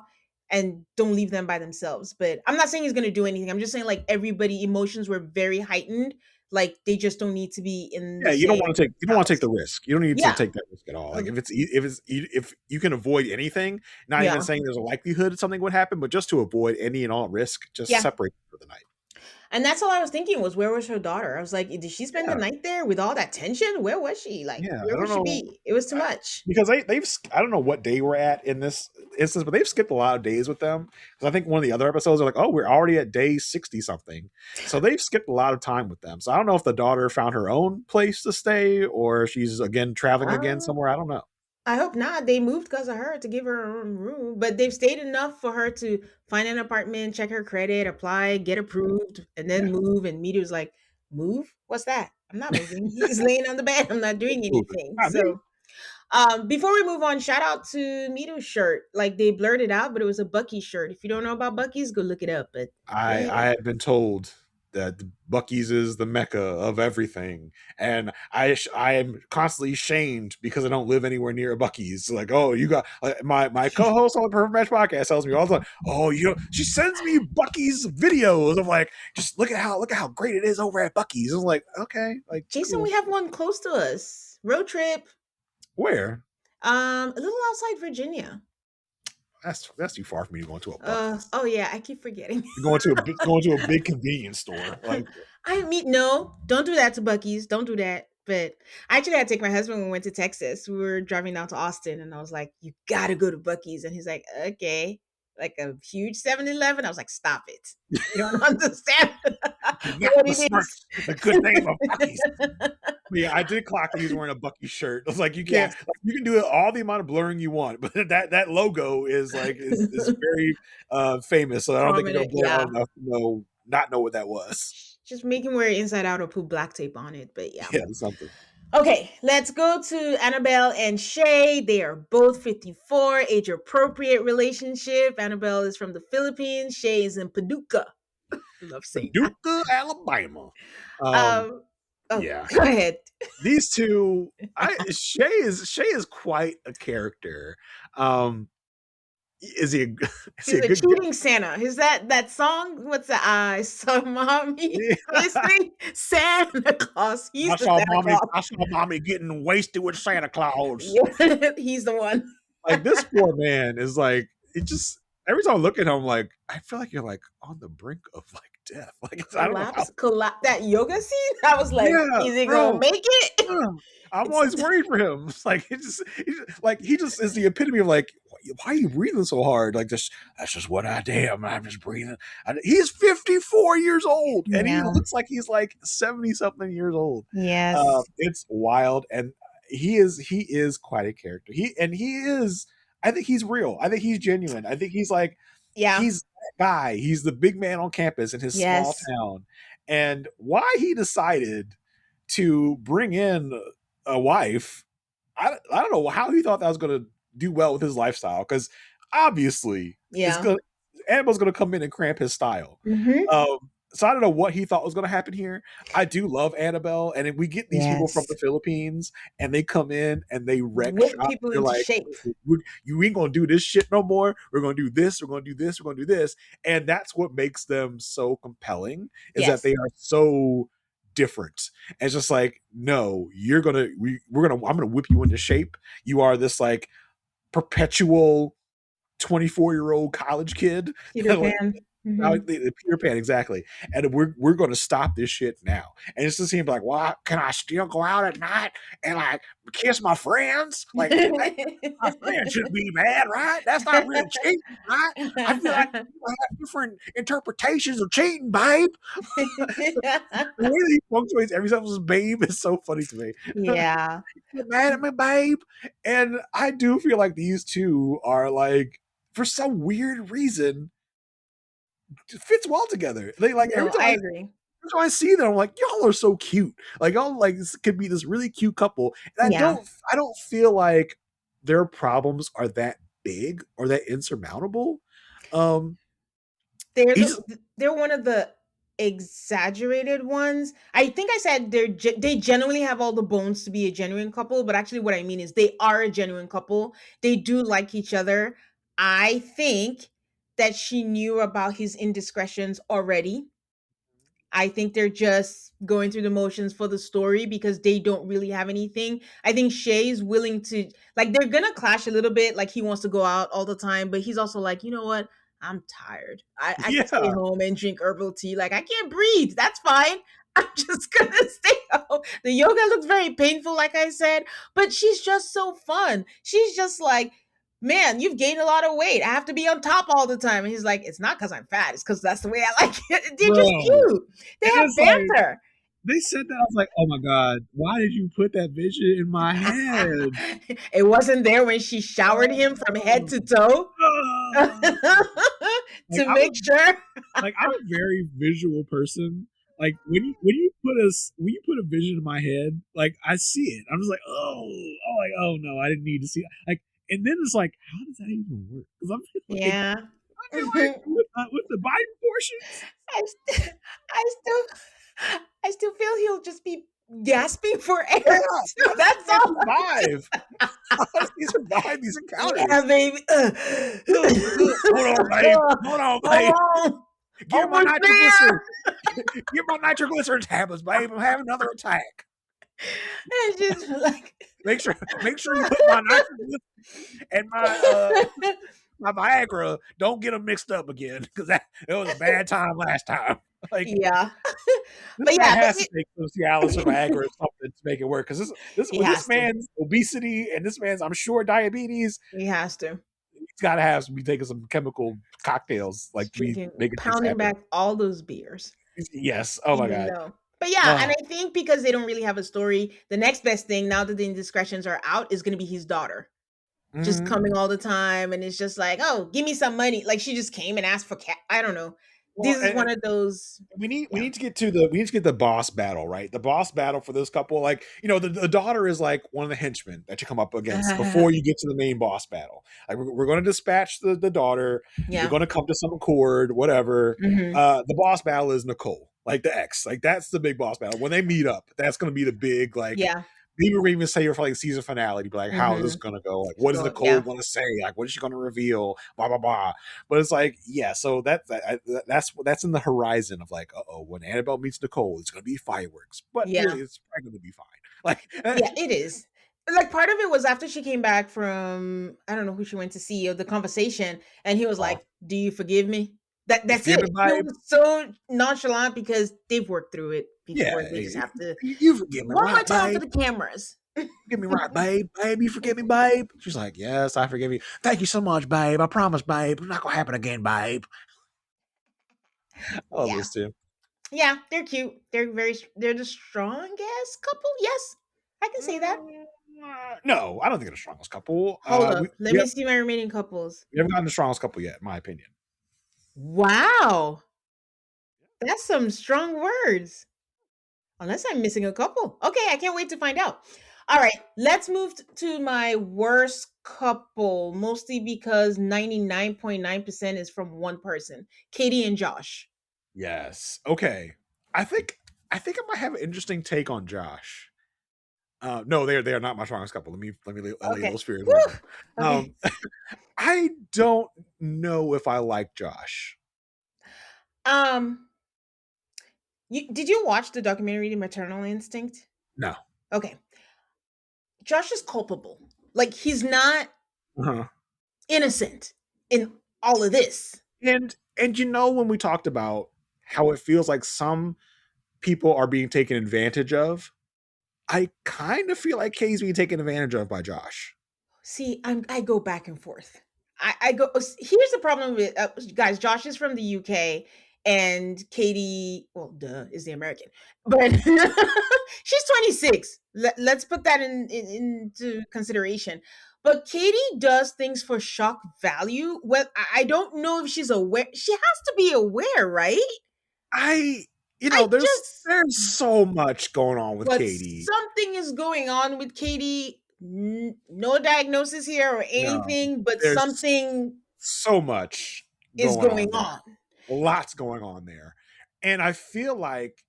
and don't leave them by themselves. But I'm not saying he's going to do anything. I'm just saying, like, everybody, emotions were very heightened. Like, they just don't need to be in Yeah, the you don't same want to take the house. risk. You don't need to Yeah. take that risk at all. Like Okay. if you can avoid anything, not even Yeah. saying there's a likelihood something would happen, but just to avoid any and all risk, just Yeah. separate for the night. And that's all I was thinking was, where was her daughter? I was like, did she spend the Yeah, night there with all that tension? Where was she? Like, yeah. where I don't would she know. be? It was too much. Because I don't know what day we're at in this instance, but they've skipped a lot of days with them. Because I think one of the other episodes are like, oh, we're already at day 60 something. So they've skipped a lot of time with them. So I don't know if the daughter found her own place to stay or she's again traveling again Uh, somewhere. I don't know. I hope not. They moved because of her to give her her own room, but they've stayed enough for her to find an apartment, check her credit, apply, get approved, and then Yeah. move. And Meteor was like, move? What's that? I'm not moving. He's laying on the bed. I'm not doing anything. Not me. So, before we move on, shout out to Meteor's shirt. Like, they blurred it out, but it was a Bucky shirt. If you don't know about Bucky's, go look it up. But yeah. I have been told that Bucky's is the mecca of everything, and I am constantly shamed because I don't live anywhere near a Bucky's. Like, oh, you got my co-host on the Perfect Match podcast tells me all the time. Oh, she sends me Bucky's videos of like, just look at how great it is over at Bucky's. I'm like, okay, like Jason, cool. we have one close to us. Road trip. Where? A little outside Virginia. That's too far for me to go into a Bucky's. Oh yeah, I keep forgetting. Going to a big convenience store. Like, No, don't do that to Bucky's. Don't do that. But I actually had to take my husband when we went to Texas. We were driving down to Austin and I was like, you gotta go to Bucky's. And he's like, okay. Like a huge 7-Eleven. I was like, stop it. You don't understand what it is. the good name of Bucky's. Yeah, I did clock that he's wearing a Bucky shirt. I was like, you can't, Yes. like, you can do all the amount of blurring you want, but that logo is very famous. So I don't think you're gonna Prominent, blur yeah. out enough to not know what that was. Just make him wear inside out or put black tape on it. But yeah. Yeah, something. Okay, let's go to Annabelle and Shay. They are both 54, age appropriate relationship. Annabelle is from the Philippines. Shay is in Paducah. Love saying that. Paducah, Alabama. Yeah. Go ahead. These two, Shay is quite a character. Is he? He's a cheating Santa. Is that song? What's that? I saw mommy listening. Santa Claus. He's the Santa Claus. I saw mommy getting wasted with Santa Claus. Yeah, he's the one. Like, this poor man is like, it just every time I look at him, like, I feel like you're like on the brink of like death. Like, I don't know. Collapse. That yoga scene. I was like, Yeah, is he gonna make it? I'm always worried for him. It's like he just is the epitome of like, why are you breathing so hard? Like, that's just what I am. I'm just breathing. He's 54 years old, and he looks like he's like 70 something years old. Yes, it's wild, and he is quite a character. I think he's real. I think he's genuine. I think he's like, he's that guy. He's the big man on campus in his small town, and why he decided to bring in a wife, I don't know how he thought that was going to do well with his lifestyle, because obviously Annabelle's going to come in and cramp his style. So I don't know what he thought was going to happen here. I do love Annabelle, and we get these people from the Philippines, and they come in and they wreck shop. People They're into like, shape. you ain't going to do this shit no more. We're going to do this. We're going to do this. We're going to do this. And that's what makes them so compelling, is that they are so different. And it's just like, no, I'm gonna whip you into shape. You are this like perpetual 24-year-old college kid. Peter Pan. The Peter Pan, exactly. And we're going to stop this shit now. And it's just seems like, well, can I still go out at night and like kiss my friends? Like, my friends shouldn't be mad, right? That's not real cheating, right? I feel like people have different interpretations of cheating, babe. The way that he punctuates every time as babe is so funny to me. Yeah. You're mad at me, babe. And I do feel like these two are like, for some weird reason, fits well together. They like every time I agree. Every time I see them, I'm like, y'all are so cute. Like, y'all like this could be this really cute couple. And I don't feel like their problems are that big or that insurmountable. They're one of the exaggerated ones. I think I said they genuinely have all the bones to be a genuine couple, but actually what I mean is they are a genuine couple. They do like each other. I think that she knew about his indiscretions already. I think they're just going through the motions for the story because they don't really have anything. I think Shay's willing to, like, they're gonna clash a little bit. Like, he wants to go out all the time, but he's also like, you know what? I'm tired. I can stay Yeah. home and drink herbal tea. Like, I can't breathe. That's fine. I'm just gonna stay home. The yoga looks very painful, like I said, but she's just so fun. She's just like, man, you've gained a lot of weight. I have to be on top all the time. And he's like, it's not because I'm fat. It's because that's the way I like it. They're just Bro. cute. They have It's like, banter. they said that. I was like, oh my God, why did you put that vision in my head? It wasn't there when she showered him from head to toe to Like, make sure. like, I'm a very visual person. Like when you put a vision in my head, like I see it. I'm just like, oh no, I didn't need to see it. Like, and then it's like, how does that even work? Because Yeah. I feel like with the Biden portions, I, st- I still I still feel he'll just be gasping for air. yeah, That's all. survive. How does he survive these encounters? Yeah, baby. Hold on, babe. Hold on, babe. Give my Almost nitroglycerin. Give my nitroglycerin tablets, babe. I'm having another attack. It's just like Make sure you put my nitroglycerin and my Viagra. Don't get them mixed up again because it was a bad time last time. Like, yeah. this But man yeah, has to take some Cialis or Viagra or something to make it work. Because this He with has this to. man's obesity and this man's, I'm sure, diabetes, he has to. he's got to be taking some chemical cocktails like to be Drinking, making things pounding happen. back all those beers. Yes. Oh my Even God. though. But yeah, and Ugh. I think because they don't really have a story, the next best thing now that the indiscretions are out is going to be his daughter. Just Mhm. coming all the time, and it's just like, oh, give me some money. Like she just came and asked for cat. I don't know. Well, This is one of those. we need Yeah. to get to the boss battle, right? The boss battle for this couple, like, the daughter is like one of the henchmen that you come up against before you get to the main boss battle. Like we're going to dispatch the daughter. Yeah. You're going to come to some accord, whatever. Mhm. The boss battle is Nicole, like the ex. Like that's the big boss battle when they meet up. That's going to be the big like. Yeah. Maybe we're even say for like season finale to be like, how is this gonna go? Like, what does So, Nicole yeah. want to say? Like, what is she gonna reveal? Blah blah blah. But it's like, yeah. So that's in the horizon of like, when Annabelle meets Nicole, it's gonna be fireworks. But Yeah. really, it's probably gonna be fine. Like, Yeah, it is. Like part of it was after she came back from I don't know who she went to see or the conversation, and he was like, "Do you forgive me?" That's forgive it. me, He babe? was so nonchalant because they've worked through it before. Yeah, They just have to you forgive me, one more right, time babe? for the cameras. Forgive me, right, babe? Babe, you forgive me, babe? She's like, yes, I forgive you. Thank you so much, babe. I promise, babe. It's not gonna happen again, babe. I love Yeah. this too. Yeah, they're cute. They're the strongest couple. Yes, I can say that. No, I don't think they're the strongest couple. Hold up. We, Let we, me have, see my remaining couples. we haven't gotten the strongest couple yet, in my opinion. Wow. That's some strong words. Unless I'm missing a couple. Okay, I can't wait to find out. All right, let's move to my worst couple, mostly because 99.9% is from one person, Katie and Josh. Yes. Okay. I think I might have an interesting take on Josh. No, they are not my strongest couple. Let me lay Okay. those fears. Woo! Okay. I don't know if I like Josh. Did you watch the documentary Maternal Instinct? No. Okay. Josh is culpable. Like he's not Uh-huh. innocent in all of this. And when we talked about how it feels like some people are being taken advantage of, I kind of feel like Kay's being taken advantage of by Josh. See, I go back and forth. I go. Here's the problem with guys. Josh is from the UK, and Katie, well, duh, is the American, but she's 26. Let's put that into consideration. But Katie does things for shock value. Well, I don't know if she's aware. She has to be aware, right? There's so much going on with But Katie. something is going on with Katie. No diagnosis here or anything, but there's something so much is going there. on. Lots going on there. And I feel like,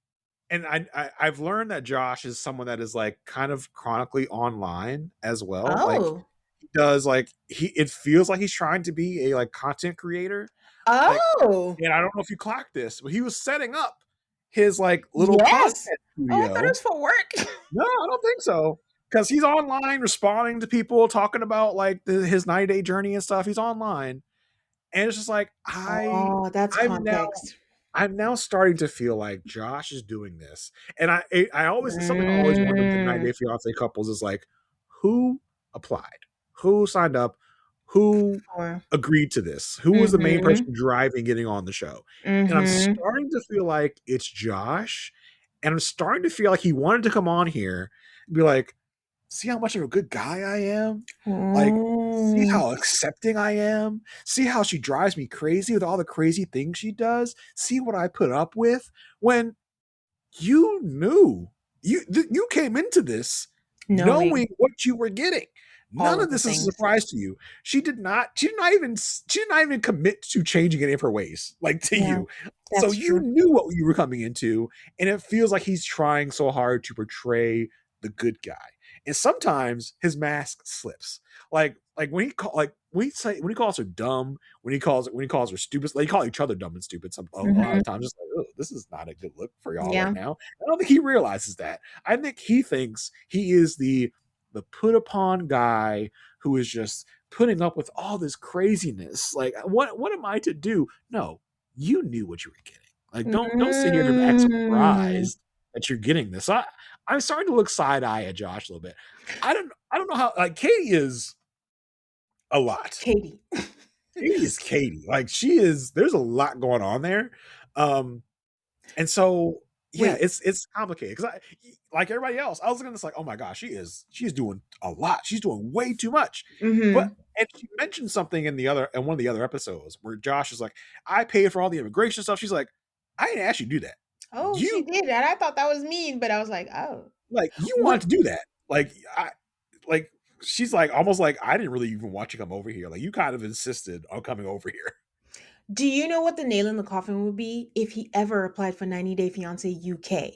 and I've learned that Josh is someone that is like kind of chronically online as well. Like Oh. he does like it feels like he's trying to be a like content creator. Like, Oh. and I don't know if you clocked this, but he was setting up his like little Yes. content Oh, I thought it studio. was for work. No, I don't think so. Because he's online responding to people talking about like his 90-day journey and stuff. He's online. And it's just like Oh, that's context. I'm now starting to feel like Josh is doing this. And I always it's something I always wondered with 90 Day Fiance couples is like, who applied? Who signed up? Who Or agreed to this? Who was the main person driving getting on the show? And I'm starting to feel like it's Josh. And I'm starting to feel like he wanted to come on here and be like, see how much of a good guy I am? Like, see how accepting I am? See how she drives me crazy with all the crazy things she does? See what I put up with? When you knew, you came into this knowing what you were getting. None of this is a surprise to you. She did not even commit to changing any of her ways, like to you. So you knew what you were coming into, and it feels like he's trying so hard to portray the good guy. And sometimes his mask slips. Like when he calls her dumb, when he calls her stupid, they call each other dumb and stupid a lot of times. Just like, oh, this is not a good look for y'all right now. I don't think he realizes that. I think he thinks he is the put upon guy who is just putting up with all this craziness. Like, what am I to do? No, you knew what you were getting. Like, don't sit here and act surprised that you're getting this. I'm starting to look side eye at Josh a little bit. I don't know how, like, Katie is a lot. Katie is Katie. Like, there's a lot going on there. And so yeah, it's complicated because I, like everybody else, I was looking at this like, oh my gosh, she's doing a lot. She's doing way too much. But and she mentioned something in one of the other episodes where Josh is like, I paid for all the immigration stuff. She's like, I didn't ask you to do that. Oh, she did that. I thought that was mean, but I was like, oh, like you wanted to do that. Like she's like almost like I didn't really even want you to come over here. Like you kind of insisted on coming over here. Do you know what the nail in the coffin would be if he ever applied for 90 Day Fiance UK?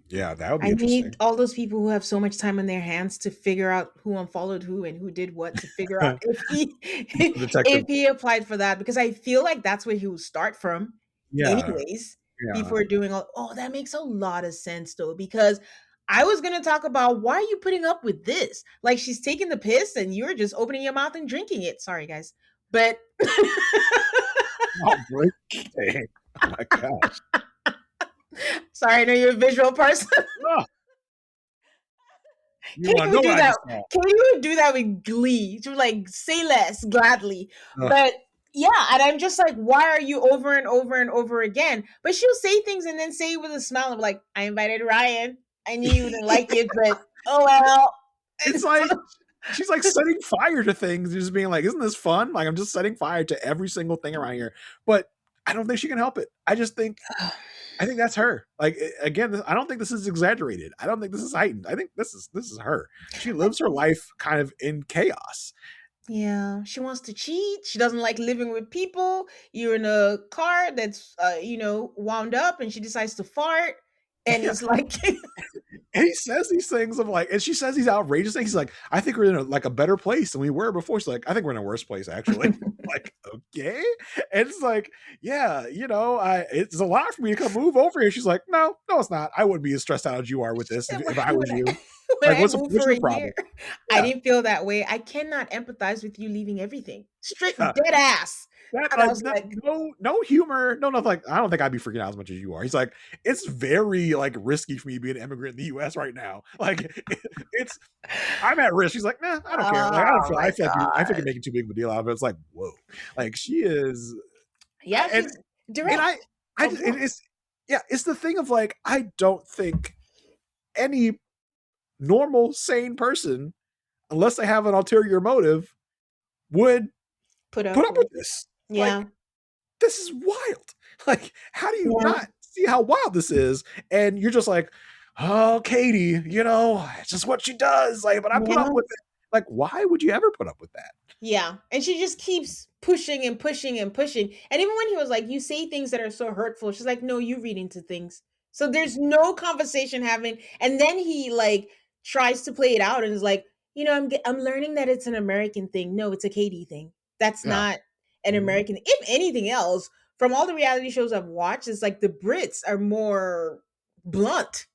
Yeah, that would be interesting. Need all those people who have so much time on their hands to figure out who unfollowed who and who did what to figure out if he applied for that, because I feel like that's where he will start from anyways before doing that makes a lot of sense though, because I was going to talk about why are you putting up with this? Like she's taking the piss and you're just opening your mouth and drinking it. Sorry guys. But oh my gosh. Sorry, I know you're a visual person. Katie would do that. Katie would do that with glee. She would like say less gladly. But yeah, and I'm just like, why are you over and over and over again? But she'll say things and then say it with a smile of like, I invited Ryan. I knew you wouldn't like it, but oh well. It's like she's like setting fire to things, just being like, isn't this fun? Like I'm just setting fire to every single thing around here. But I don't think she can help it. I think that's her. Like again, I don't think this is exaggerated. I don't think this is heightened. I think this is her. She lives her life kind of in chaos. Yeah, she wants to cheat. She doesn't like living with people. You're in a car that's wound up, and she decides to fart, and it's like. And he says these things of like, and she says these outrageous things. He's like, I think we're in a better place than we were before. She's like, I think we're in a worse place actually. Like, okay. And it's like, yeah, it's a lot for me to come move over here. She's like, no, it's not. I wouldn't be as stressed out as you are with this if I was you. Like, what's your problem? I didn't feel that way. I cannot empathize with you leaving everything. Straight dead ass. No humor, no nothing. Like, I don't think I'd be freaking out as much as you are. He's like, it's very like risky for me being an immigrant in the U.S. right now. Like, I'm at risk. She's like, nah, I don't care. Like, I feel like you're making too big of a deal out of it. It's like, whoa, like she is. Yeah, and direct. And it's the thing of like, I don't think any normal sane person, unless they have an ulterior motive, would put up with this. Yeah. Like, this is wild. Like, how do you not see how wild this is? And you're just like, oh, Katie, it's just what she does. Like, but I put up with it. Like, why would you ever put up with that? Yeah. And she just keeps pushing and pushing and pushing. And even when he was like, you say things that are so hurtful, she's like, no, you read into things. So there's no conversation having. And then he like tries to play it out and is like, I'm learning that it's an American thing. No, it's a Katie thing. That's Yeah. not an American. If anything else, from all the reality shows I've watched, it's like the Brits are more blunt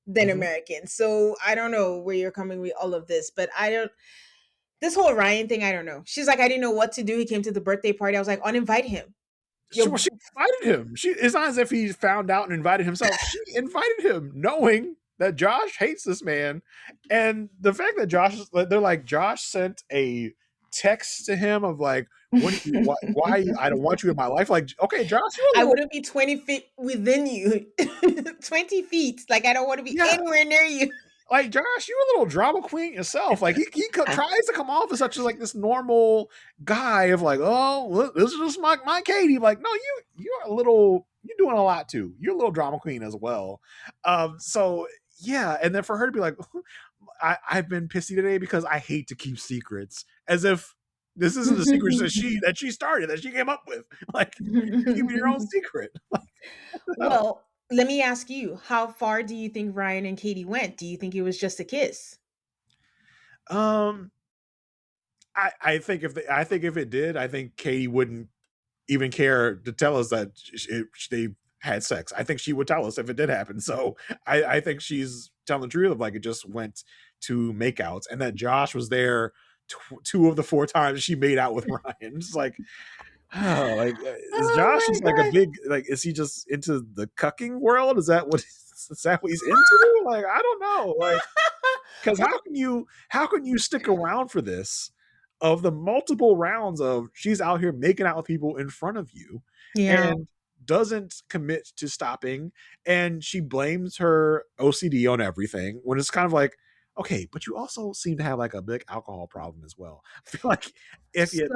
than Americans. So I don't know where you're coming with all of this, but this whole Ryan thing, I don't know. She's like, I didn't know what to do. He came to the birthday party. I was like, uninvite him. She invited him. It's not as if he found out and invited himself. She invited him, knowing that Josh hates this man, and the fact that they're like, Josh sent a text to him of like, why I don't want you in my life. Like, okay, Josh, I wouldn't be 20 feet within you. 20 feet. Like, I don't want to be anywhere near you. Like, Josh, you're a little drama queen yourself. Like, he tries to come off as such like this normal guy of like, oh, this is just my Katie. Like, no, you're doing a lot too. You're a little drama queen as well. So yeah, and then for her to be like, I've been pissy today because I hate to keep secrets, as if this isn't the secret that she started, that she came up with. Like, keeping your own secret. Like, well, let me ask you, how far do you think Ryan and Katie went? Do you think it was just a kiss? I think if it did, I think Katie wouldn't even care to tell us that they had sex. I think she would tell us if it did happen. So I think she's telling the truth of like, it just went to makeouts, and that Josh was there 2 of the 4 times she made out with Ryan. Just like, oh, like, is Josh just like a big, like, is he just into the cucking world? Is that what he's into? Like, I don't know. Like, because how can you stick around for this, of the multiple rounds of she's out here making out with people in front of you, and doesn't commit to stopping, and she blames her OCD on everything, when it's kind of like, okay, but you also seem to have like a big alcohol problem as well. I feel like if you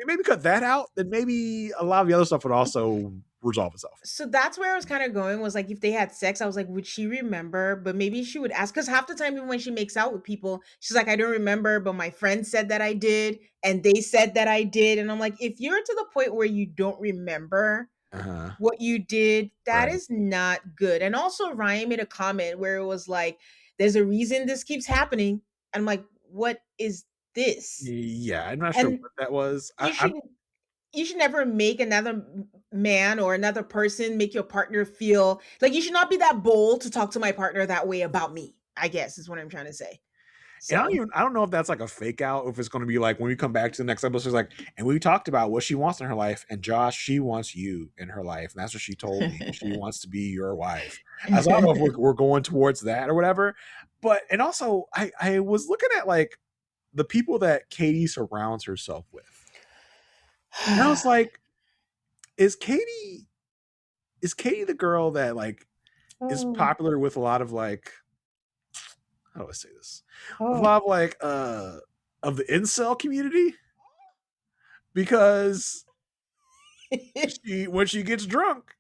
maybe cut that out, then maybe a lot of the other stuff would also resolve itself. So that's where I was kind of going, was like, if they had sex, I was like, would she remember? But maybe she would ask, because half the time, even when she makes out with people, she's like, I don't remember, but my friend said that I did, and they said that I did. And I'm like, if you're to the point where you don't remember what you did, that is not good. And also Ryan made a comment where it was like, there's a reason this keeps happening. And I'm like, what is this? Yeah, I'm not sure what that was. You should never make another man or another person make your partner feel like, you should not be that bold to talk to my partner that way about me, I guess is what I'm trying to say. So. And I don't know if that's like a fake out, if it's going to be like when we come back to the next episode, it's like, and we talked about what she wants in her life, and Josh, she wants you in her life, and that's what she told me. She wants to be your wife. I don't know if we're going towards that or whatever, but, and also I was looking at like the people that Katie surrounds herself with, and I was like, is Katie the girl that like is popular with a lot of like, how do I say this? A lot of like of the incel community, because when she gets drunk,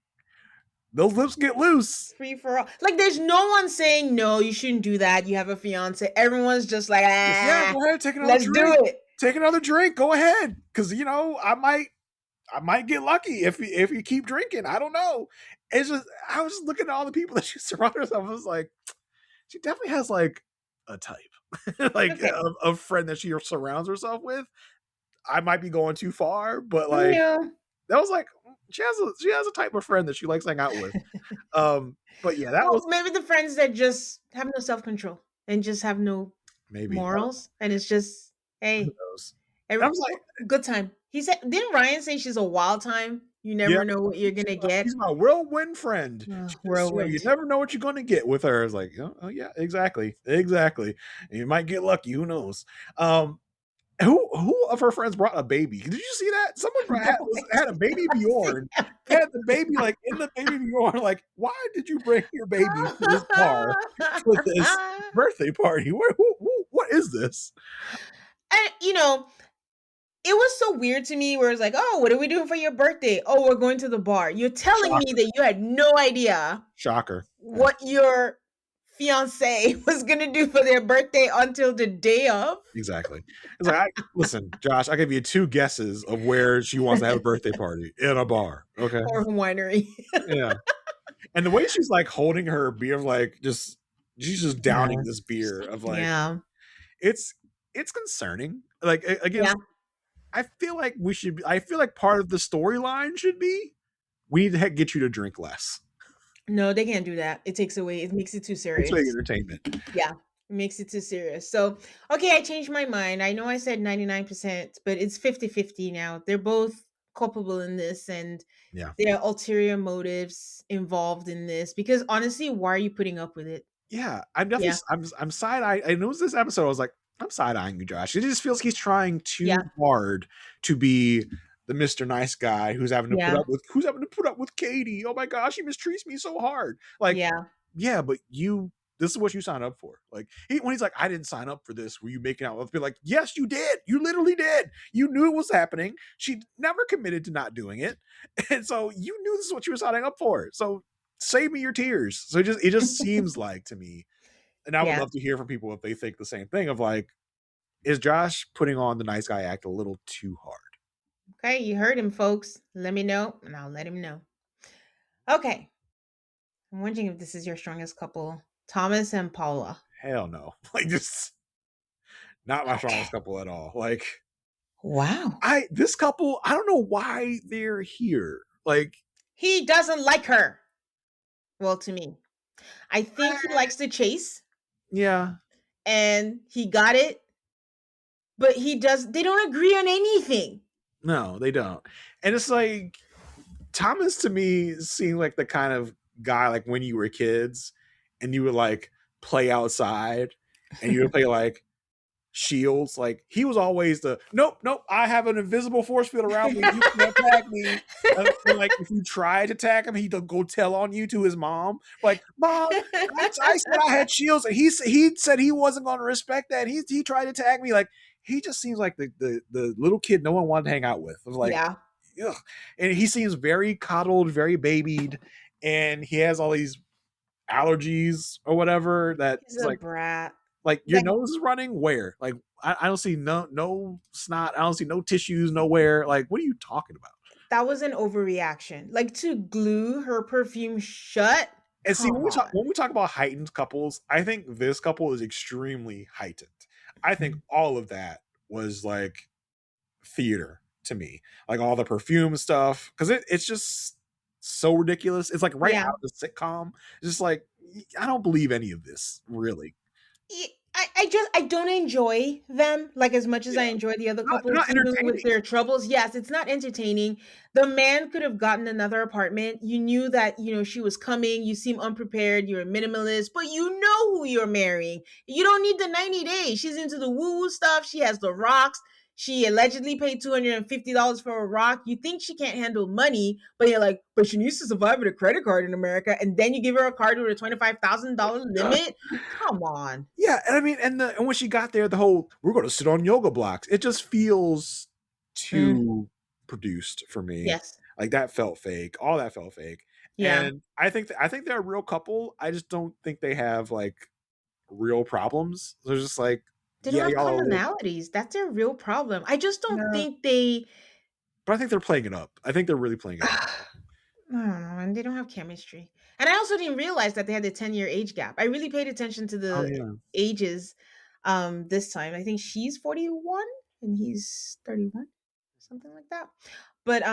those lips get loose. Free for all. Like, there's no one saying, no, you shouldn't do that. You have a fiance. Everyone's just like, yeah, go ahead, take another drink. Do it. Take another drink. Go ahead, because I might get lucky if you keep drinking. I don't know. It's just, I was just looking at all the people that she surrounded herself. I was like, she definitely has like a type, like a friend that she surrounds herself with. I might be going too far, but like that was like, she has a type of friend that she likes hanging out with. But yeah, that was maybe the friends that just have no self-control and just have no morals, and it's just, hey, I was like, good time. He said, didn't Ryan say she's a wild time? You never know what you're gonna get. She's my whirlwind friend. Whirlwind. You never know what you're gonna get with her. It's like, oh yeah, exactly. And you might get lucky. Who knows? Who of her friends brought a baby? Did you see that? Someone had a baby Bjorn. Had the baby like in the baby Bjorn. Like, why did you bring your baby to this bar for this birthday party? What is this? And it was so weird to me, where it's like, oh, what are we doing for your birthday? Oh, we're going to the bar. You're telling me that you had no idea. Shocker. What your fiance was gonna do for their birthday until the day of. Exactly. It's like, listen, Josh, I give you 2 guesses of where she wants to have a birthday party in a bar. Okay. Or winery. Yeah. And the way she's like holding her beer, like she's just downing this Yes. beer of like, Yeah. it's concerning. Like again, Yeah. I feel like part of the storyline should be we need to get you to drink less. No, they can't do that. It takes away, it makes it too It's serious. like entertainment. Yeah. It makes it too serious. So, okay, I changed my mind. I know I said 99%, but it's 50-50 now. They're both culpable in this, and Yeah. there are ulterior motives involved in this, because honestly, why are you putting up with it? Yeah. I'm definitely Yeah. I'm side eye. I noticed this episode, I was like, I'm side eyeing you, Josh. It just feels like he's trying too Yeah. hard to be the Mr. Nice guy who's having to Yeah. put up with Katie. Oh my gosh, he mistreats me so hard. Like, Yeah. but this is what you signed up for. Like when he's like, I didn't sign up for this. Were you making out? Let's be like, yes, you did. You literally did. You knew it was happening. She never committed to not doing it, and so you knew this is what you were signing up for. So save me your tears. So it just seems like to me, and I would Yeah. love to hear from people if they think the same thing. Of like, is Josh putting on the nice guy act a little too hard? Okay, you heard him, folks. Let me know, and I'll let him know. Okay. I'm wondering if this is your strongest couple, Thomas and Paula. Hell no. Like, just not my strongest couple at all. Like, Wow. this couple, I don't know why they're here. Like, He doesn't like her. Well, to me, I think he likes to chase, yeah, and he got it, but they don't agree on anything. no, they don't. And it's like, Thomas to me seemed like the kind of guy, like when you were kids and you would like play outside and you would play like shields. Like he was always the nope, I have an invisible force field around me. You can't attack me. And like if you try to attack him, he'd go tell on you to his mom. Like, Mom, I said I had shields, and he said he wasn't going to respect that. He tried to attack me. Like he just seems like the little kid no one wanted to hang out with. It was like, Yeah. ugh. And he seems very coddled, very babied, and he has all these allergies or whatever that He's is a like brat. your nose is running where? Like I don't see no snot, I don't see no tissues nowhere. Like what are you talking about? That was an overreaction. Like to glue her perfume shut. And see, Come on. when we talk about heightened couples, I think this couple is extremely heightened. I think all of that was like theater to me, like all the perfume stuff, because it's just so ridiculous. It's like right Yeah. out of the sitcom. It's just like I don't believe any of this, really. I don't enjoy them like as much as I enjoy the other couples, not even with entertaining. their troubles. Yes, it's not entertaining. The man could have gotten another apartment. You knew that, she was coming. You seem unprepared. You're a minimalist, but you know who you're marrying. You don't need the 90 days. She's into the woo-woo stuff. She has the rocks. She allegedly paid $250 for a rock. You think she can't handle money, but you're like, but she needs to survive with a credit card in America. And then you give her a card with a $25,000 limit. Come on. Yeah, and I mean, and when she got there, the whole we're going to sit on yoga blocks. It just feels too produced for me. Yes. Like that felt fake. All that felt fake. Yeah. And I think they're a real couple. I just don't think they have like real problems. They're just like They don't have y'all are commonalities. That's their real problem. I just don't Yeah. think they. But I think they're playing it up. I think they're really playing it up. I don't know, and they don't have chemistry. And I also didn't realize that they had a 10-year age gap. I really paid attention to the ages this time. I think she's 41 and he's 31, something like that. But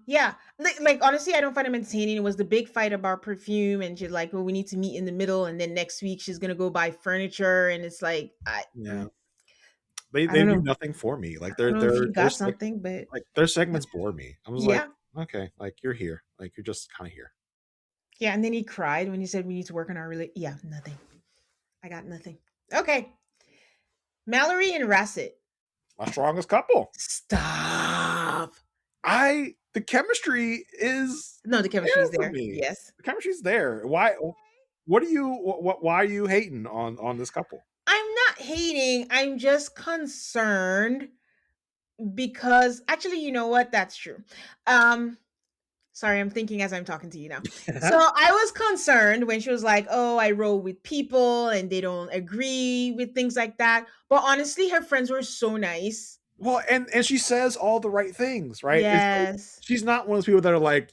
yeah, like honestly, I don't find him entertaining. It was the big fight about perfume, and she's like, well, we need to meet in the middle, and then next week she's gonna go buy furniture, and it's like They don't do know. nothing for me. Like I don't know if you got their something, but like their segments bore me. I was like, yeah. okay, like you're here. Like you're just kind of here. Yeah, and then he cried when he said we need to work on our Yeah, nothing. I got nothing. Okay. Mallory and Rasset. My strongest couple. Stop. The chemistry is No, the chemistry is for there. me. Yes. The chemistry's there. Why are you hating on this couple? I'm not hating. I'm just concerned because actually, you know what? That's true. Sorry, I'm thinking as I'm talking to you now. So I was concerned when she was like, "Oh, I roll with people and they don't agree with things like that." But honestly, her friends were so nice. Well, and she says all the right things, right? It's like Yes. she's not one of those people that are like,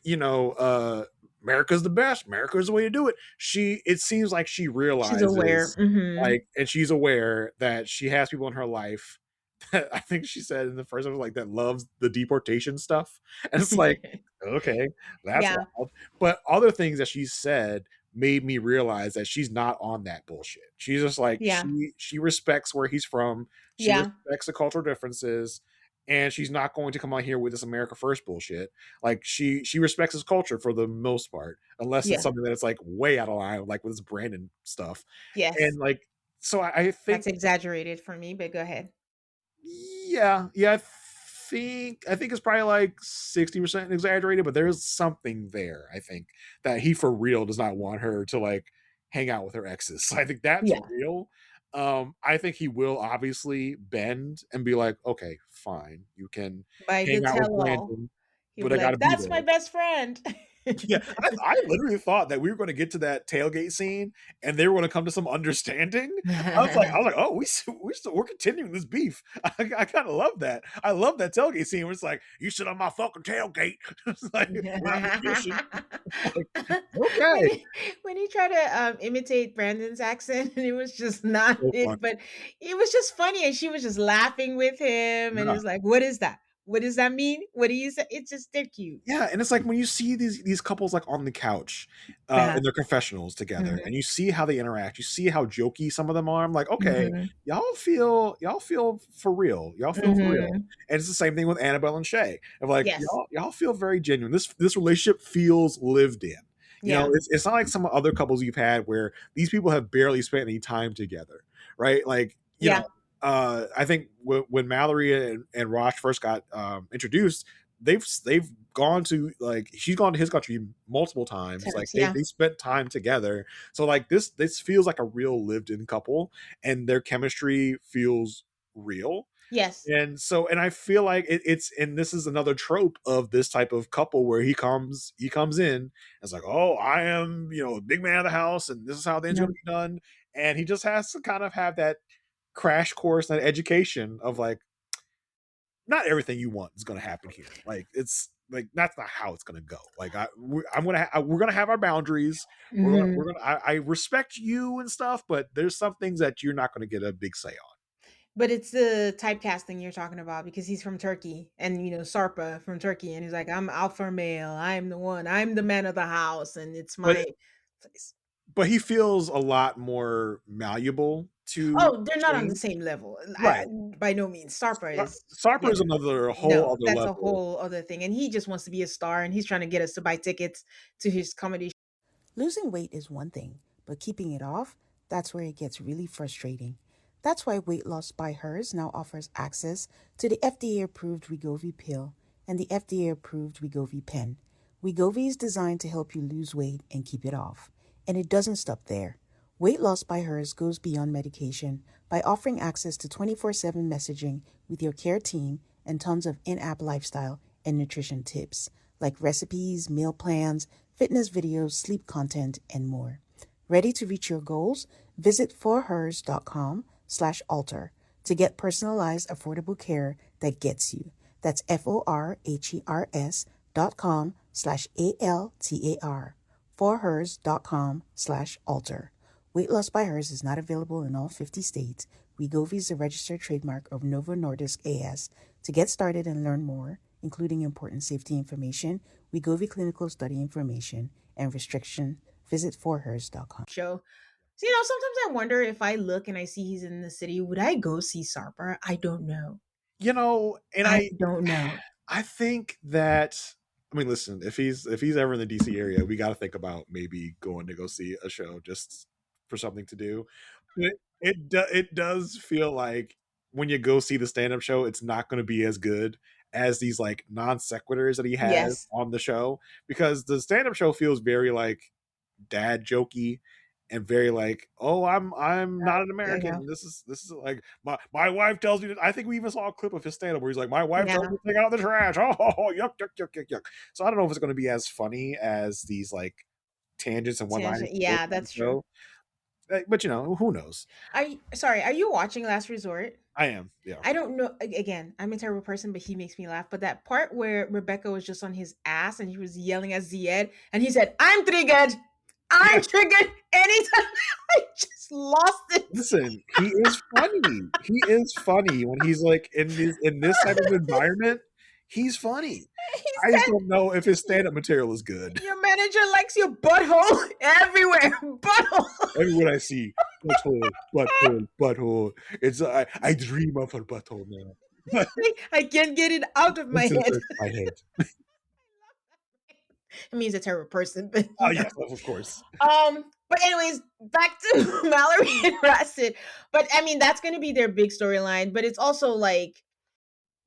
America's the best, America's the way to do it. It seems like she She's aware. realizes, Mhm. like, and she's aware that she has people in her life that I think she said in the first episode, like, that loves the deportation stuff. And it's like, okay, that's Yeah. wild. But other things that she said made me realize that she's not on that bullshit. She's just like, Yeah. she respects where he's from, she Yeah. respects the cultural differences, and she's not going to come on here with this America First bullshit. Like, she respects his culture for the most part, unless it's Yeah. something that's like way out of line, like with this Brandon stuff. Yes. And like, so I think, That's exaggerated for me, but go ahead. yeah, I think it's probably like 60% exaggerated, but there's something there. I think that he for real does not want her to like hang out with her exes. So I think that's Yeah. real. I think he will obviously bend and be like, okay, fine, you can By the hang out with tell all. Brandon, He'll but be I gotta like, be "That's my there. best friend." Yeah, I literally thought that we were going to get to that tailgate scene and they were going to come to some understanding. I was like, oh, we're continuing this beef. I kind of love that. I love that tailgate scene where it's like, you sit on my fucking tailgate. It's like, when I'm fishing. Like, when okay, he, when he tried to imitate Brandon's accent, and it was just not so fun. it, but it was just funny, and she was just laughing with him, and it Yeah. was like, "What is that? What does that mean? What do you say?" It's just they're cute. Yeah, and it's like when you see these couples like on the couch, Uh-huh. in their confessionals together, Mhm, and you see how they interact, you see how jokey some of them are. I'm like, okay, mhm, y'all feel for real, y'all feel for real. mhm. And it's the same thing with Annabelle and Shay. Of like, Yes. y'all feel very genuine. This relationship feels lived in. Yeah. It's not like some other couples you've had where these people have barely spent any time together, right? Like, Yeah. I think when Mallory and Rosh first got introduced, they've gone to, like, she's gone to his country multiple times. Like, Tennis. they Yeah. they spent time together. So like this feels like a real lived in couple, and their chemistry feels real. Yes. And I feel like and this is another trope of this type of couple where he comes in and it's like, oh, I am, a big man of the house, and this is how things are Yeah. going to be done. And he just has to kind of have that crash course and education of like, not everything you want is going to happen here. Like, it's like, that's not how it's going to go. Like, we're going to have our boundaries. Mhm. I respect you and stuff, but there's some things that you're not going to get a big say on. But it's the typecasting you're talking about because he's from Turkey and Sarpa from Turkey and he's like, I'm alpha male, I'm the one, I'm the man of the house, and it's But my place. but he feels a lot more malleable to Oh, they're not on the change. same level. Right. By no means. Sarpa is Sarper yeah. is another whole No, other that's a level. whole other thing. And he just wants to be a star and he's trying to get us to buy tickets to his comedy. Losing weight is one thing, but keeping it off, that's where it gets really frustrating. That's why Weight Loss by Hers now offers access to the FDA approved Wegovy pill and the FDA approved Wegovy pen. Wegovy is designed to help you lose weight and keep it off. And it doesn't stop there. Weight Loss by Hers goes beyond medication by offering access to 24/7 messaging with your care team and tons of in app lifestyle and nutrition tips like recipes, meal plans, fitness videos, sleep content, and more. Ready to reach your goals? Visit forhers.com/alter to get personalized, affordable care that gets you. That's forhers.com/altar. Forhers.com/alter. Weight Loss by Hers is not available in all 50 states. Wegovy is a registered trademark of Novo Nordisk AS. To get started and learn more, including important safety information, Wegovy clinical study information, and restriction, visit forhers.com. Show. So, sometimes I wonder if I look and I see he's in the city, would I go see Sarpa? I don't know. And I don't know. I think that, I mean, listen, if he's ever in the DC area, we got to think about maybe going to go see a show just for something to do. It does feel like when you go see the stand up show, it's not going to be as good as these like non sequiturs that he has Yes. on the show, because the stand up show feels very like dad jokey, and very like, oh, I'm not an There you go. American. This is like my wife tells me. I think we even saw a clip of his stand up where he's like, my wife tells me to take out the trash. Oh, yuck, yuck, yuck, yuck, yuck. So I don't know if it's going to be as funny as these like tangents and one liners. Yeah, that's true. But who knows? Are you watching Last Resort? I am. Yeah. I don't know. Again, I'm a terrible person, but he makes me laugh. But that part where Rebecca was just on his ass and he was yelling at Zied, and he said, "I'm triggered. I'm triggered." Anytime, I just lost it. Listen, he is funny. He is funny when he's like in this type of environment. He's funny. I just don't know if his stand-up material is good. Your manager likes your butthole everywhere. Butthole. Everywhere I see butthole. It's I dream of her butthole now. I can't get it out of my head. My head. It means a terrible person, but yes, of course. But anyways, back to Mallory and Racid. But I mean, that's going to be their big storyline. But it's also like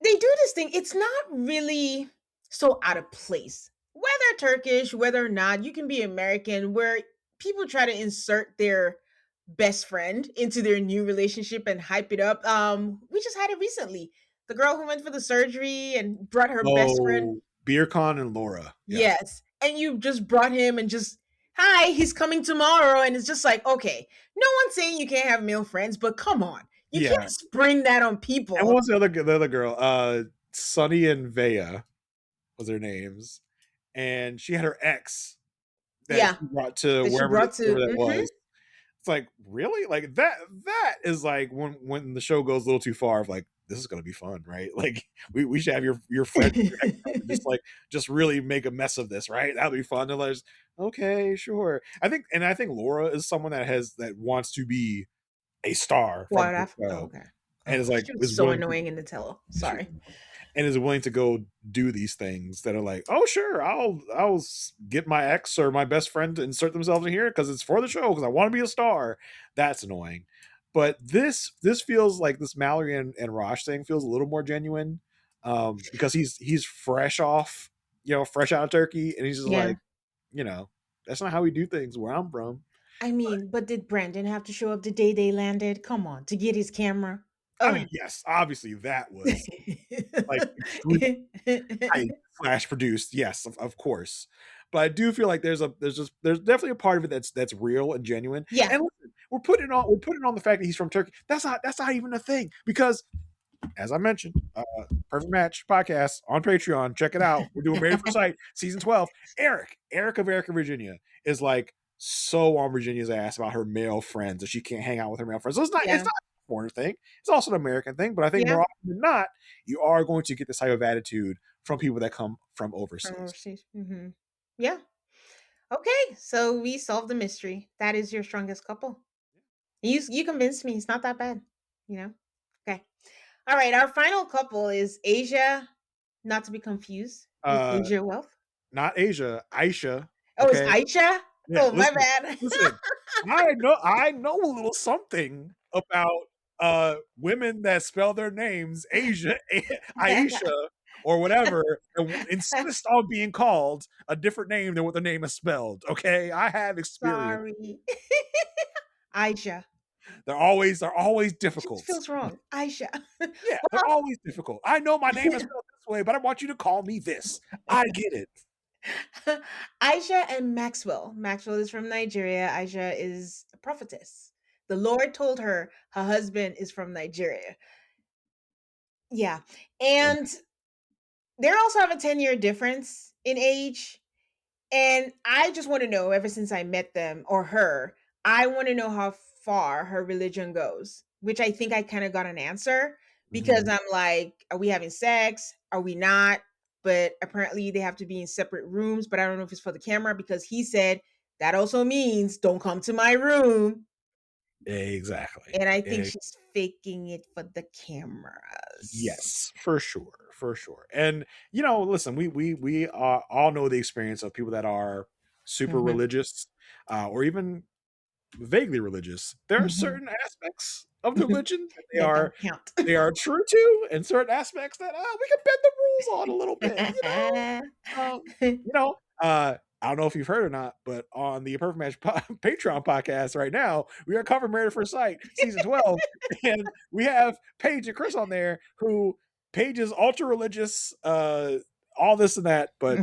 they do this thing. It's not really so out of place. Whether Turkish, whether or not, you can be American, where people try to insert their best friend into their new relationship and hype it up. We just had it recently. The girl who went for the surgery and brought her best friend. Beercon and Laura. Yeah. Yes. And you just brought him and just, hi, he's coming tomorrow. And it's just like, okay, no one's saying you can't have male friends, but come on. You can't spring that on people. And what was the other girl? Sunny and Vea was their names. And she had her ex that she brought to wherever that was. It's like, really? Like that is like when the show goes a little too far of like, this is gonna be fun, right? Like we should have your friend just really make a mess of this, right? That'll be fun. And like, okay, sure. I think Laura is someone that wants to be a star. Okay. And is like so annoying in the tello. Sorry. And is willing to go do these things that are like, oh sure, I'll get my ex or my best friend to insert themselves in here because it's for the show because I want to be a star. That's annoying. But this feels like this Mallory and Rosh thing feels a little more genuine because he's fresh out of Turkey, and he's just like, that's not how we do things where I'm from. I mean, but did Brandon have to show up the day they landed? Come on, to get his camera. I mean, yes, obviously that was like flash produced. Yes, of course. But I do feel like there's definitely a part of it that's real and genuine. Yeah. And listen, we're putting on the fact that he's from Turkey. That's not even a thing because, as I mentioned, Perfect Match podcast on Patreon. Check it out. We're doing Married for Sight season 12. Eric of Erica, Virginia is like so on Virginia's ass about her male friends that she can't hang out with her male friends. So it's not a foreign thing. It's also an American thing. But I think more often than not, you are going to get this type of attitude from people that come from overseas. Mm-hmm. Yeah. Okay, so we solved the mystery. That is your strongest couple. You convinced me. It's not that bad. Okay. All right. Our final couple is Asia, not to be confused with Asia Wealth. Not Asia, Aisha. Oh, okay. It's Aisha? Yeah, my bad. Listen, I know a little something about women that spell their names Asia, Aisha, or whatever, and insist on being called a different name than what the name is spelled. Okay, I have experience. Sorry. Aisha. They're always difficult. It feels wrong. Aisha. Yeah, they're always difficult. I know my name is spelled this way, but I want you to call me this. I get it. Aisha and Maxwell. Maxwell is from Nigeria. Aisha is a prophetess. The Lord told her husband is from Nigeria. Yeah. And they also have a 10-year difference in age. And I just want to know, ever since I met them or her, I want to know how far her religion goes, which I think I kind of got an answer because I'm like, are we having sex? Are we not? But apparently they have to be in separate rooms, but I don't know if it's for the camera because he said that also means don't come to my room. Exactly. And I think she's faking it for the cameras. Yes, for sure. And listen, we all know the experience of people that are super religious or even vaguely religious. There are certain aspects of the religion that they are true to, and certain aspects that we can bend the rules on a little bit. I don't know if you've heard or not, but on the Perfect Match Patreon podcast right now, we are covering Married at First Sight season 12, and we have Paige and Chris on there. Who Paige is ultra religious, all this and that. But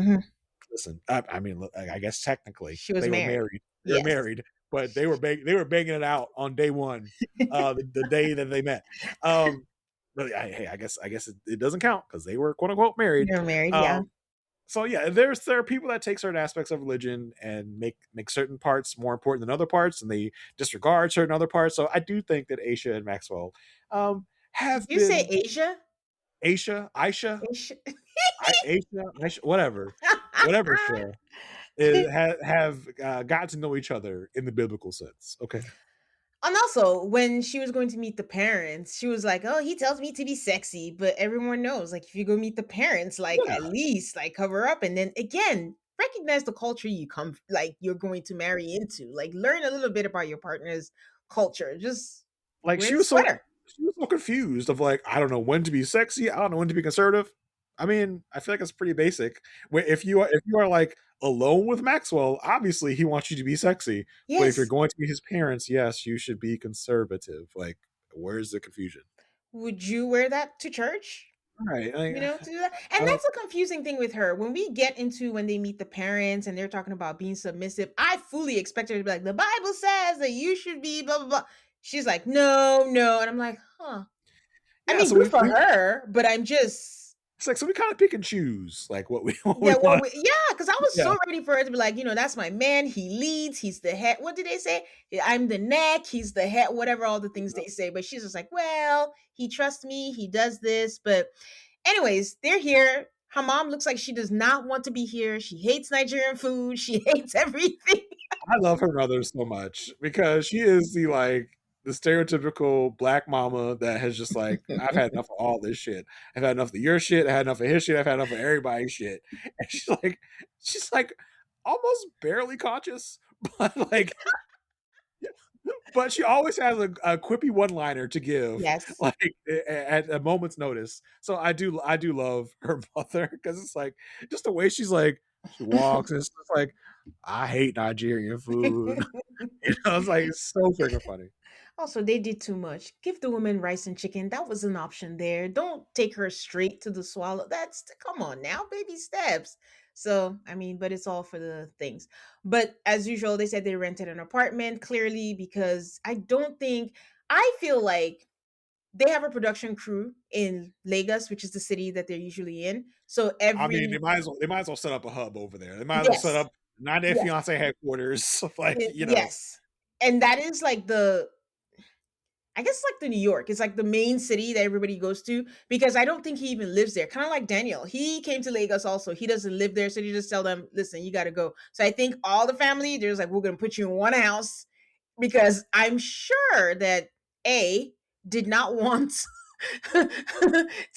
listen, I mean, look, I guess technically She was they were married. married. They're Yes. married, but they were banging it out on day one, the day that they met. But hey, I guess it doesn't count because they were quote unquote married. They're married, yeah. So yeah, there are people that take certain aspects of religion and make certain parts more important than other parts, and they disregard certain other parts. So I do think that Aisha and Maxwell have Did you say Asia? Aisha, Asia? Aisha, whatever, sure, have gotten to know each other in the biblical sense. Okay. And also, when she was going to meet the parents, she was like, "Oh, he tells me to be sexy," but everyone knows, like, if you go meet the parents, like, Yeah. at least, like, cover up, and then again, recognize the culture you're going to marry into. Like, learn a little bit about your partner's culture. Just Like wear she the was sweater. so confused of like, I don't know when to be sexy, I don't know when to be conservative. I mean, I feel like it's pretty basic. If you are like alone with Maxwell, obviously he wants you to be sexy. But if you're Yes. going to be his parents, yes, you should be conservative. Like, where's the confusion? Would you wear that to church? Right. You know, to do that. I And don't, that's a confusing thing with her. When we get into when they meet the parents and they're talking about being submissive, I fully expect her to be like, the Bible says that you should be blah blah blah. She's like, no, no. And I'm like, huh. I yeah, mean, so good for her, but I'm just it's like, so we kind of pick and choose like what we yeah, well, want. because I was Yeah. so ready for her to be like, that's my man. He leads. He's the head. What did they say? I'm the neck. He's the head. Whatever, all the things they say. But she's just like, well, he trusts me. He does this. But anyways, they're here. Her mom looks like she does not want to be here. She hates Nigerian food. She hates everything. I love her mother so much because she is the stereotypical black mama that has just like, I've had enough of all this shit. I've had enough of your shit. I had enough of his shit. I've had enough of everybody's shit. And she's like almost barely conscious, but she always has a quippy one-liner to give, Yes. like at a moment's notice. So I do love her mother because it's like just the way she walks and it's just like, I hate Nigerian food. It's like it's so freaking funny. Also, they did too much. Give the woman rice and chicken. That was an option there. Don't take her straight to the swallow. Come on now, baby steps. So, I mean, but it's all for the things. But as usual, they said they rented an apartment clearly because I feel like they have a production crew in Lagos, which is the city that they're usually in. So I mean, they might as well set up a hub over there. They might as well set yes, up 90 Day yes, Fiance headquarters. yes. And that is like I guess like the New York. It's like the main city that everybody goes to because I don't think he even lives there. Kind of like Daniel. He came to Lagos also. He doesn't live there. So you just tell them, listen, you got to go. So I think all the family, they're just like, we're going to put you in one house because I'm sure that A did not want to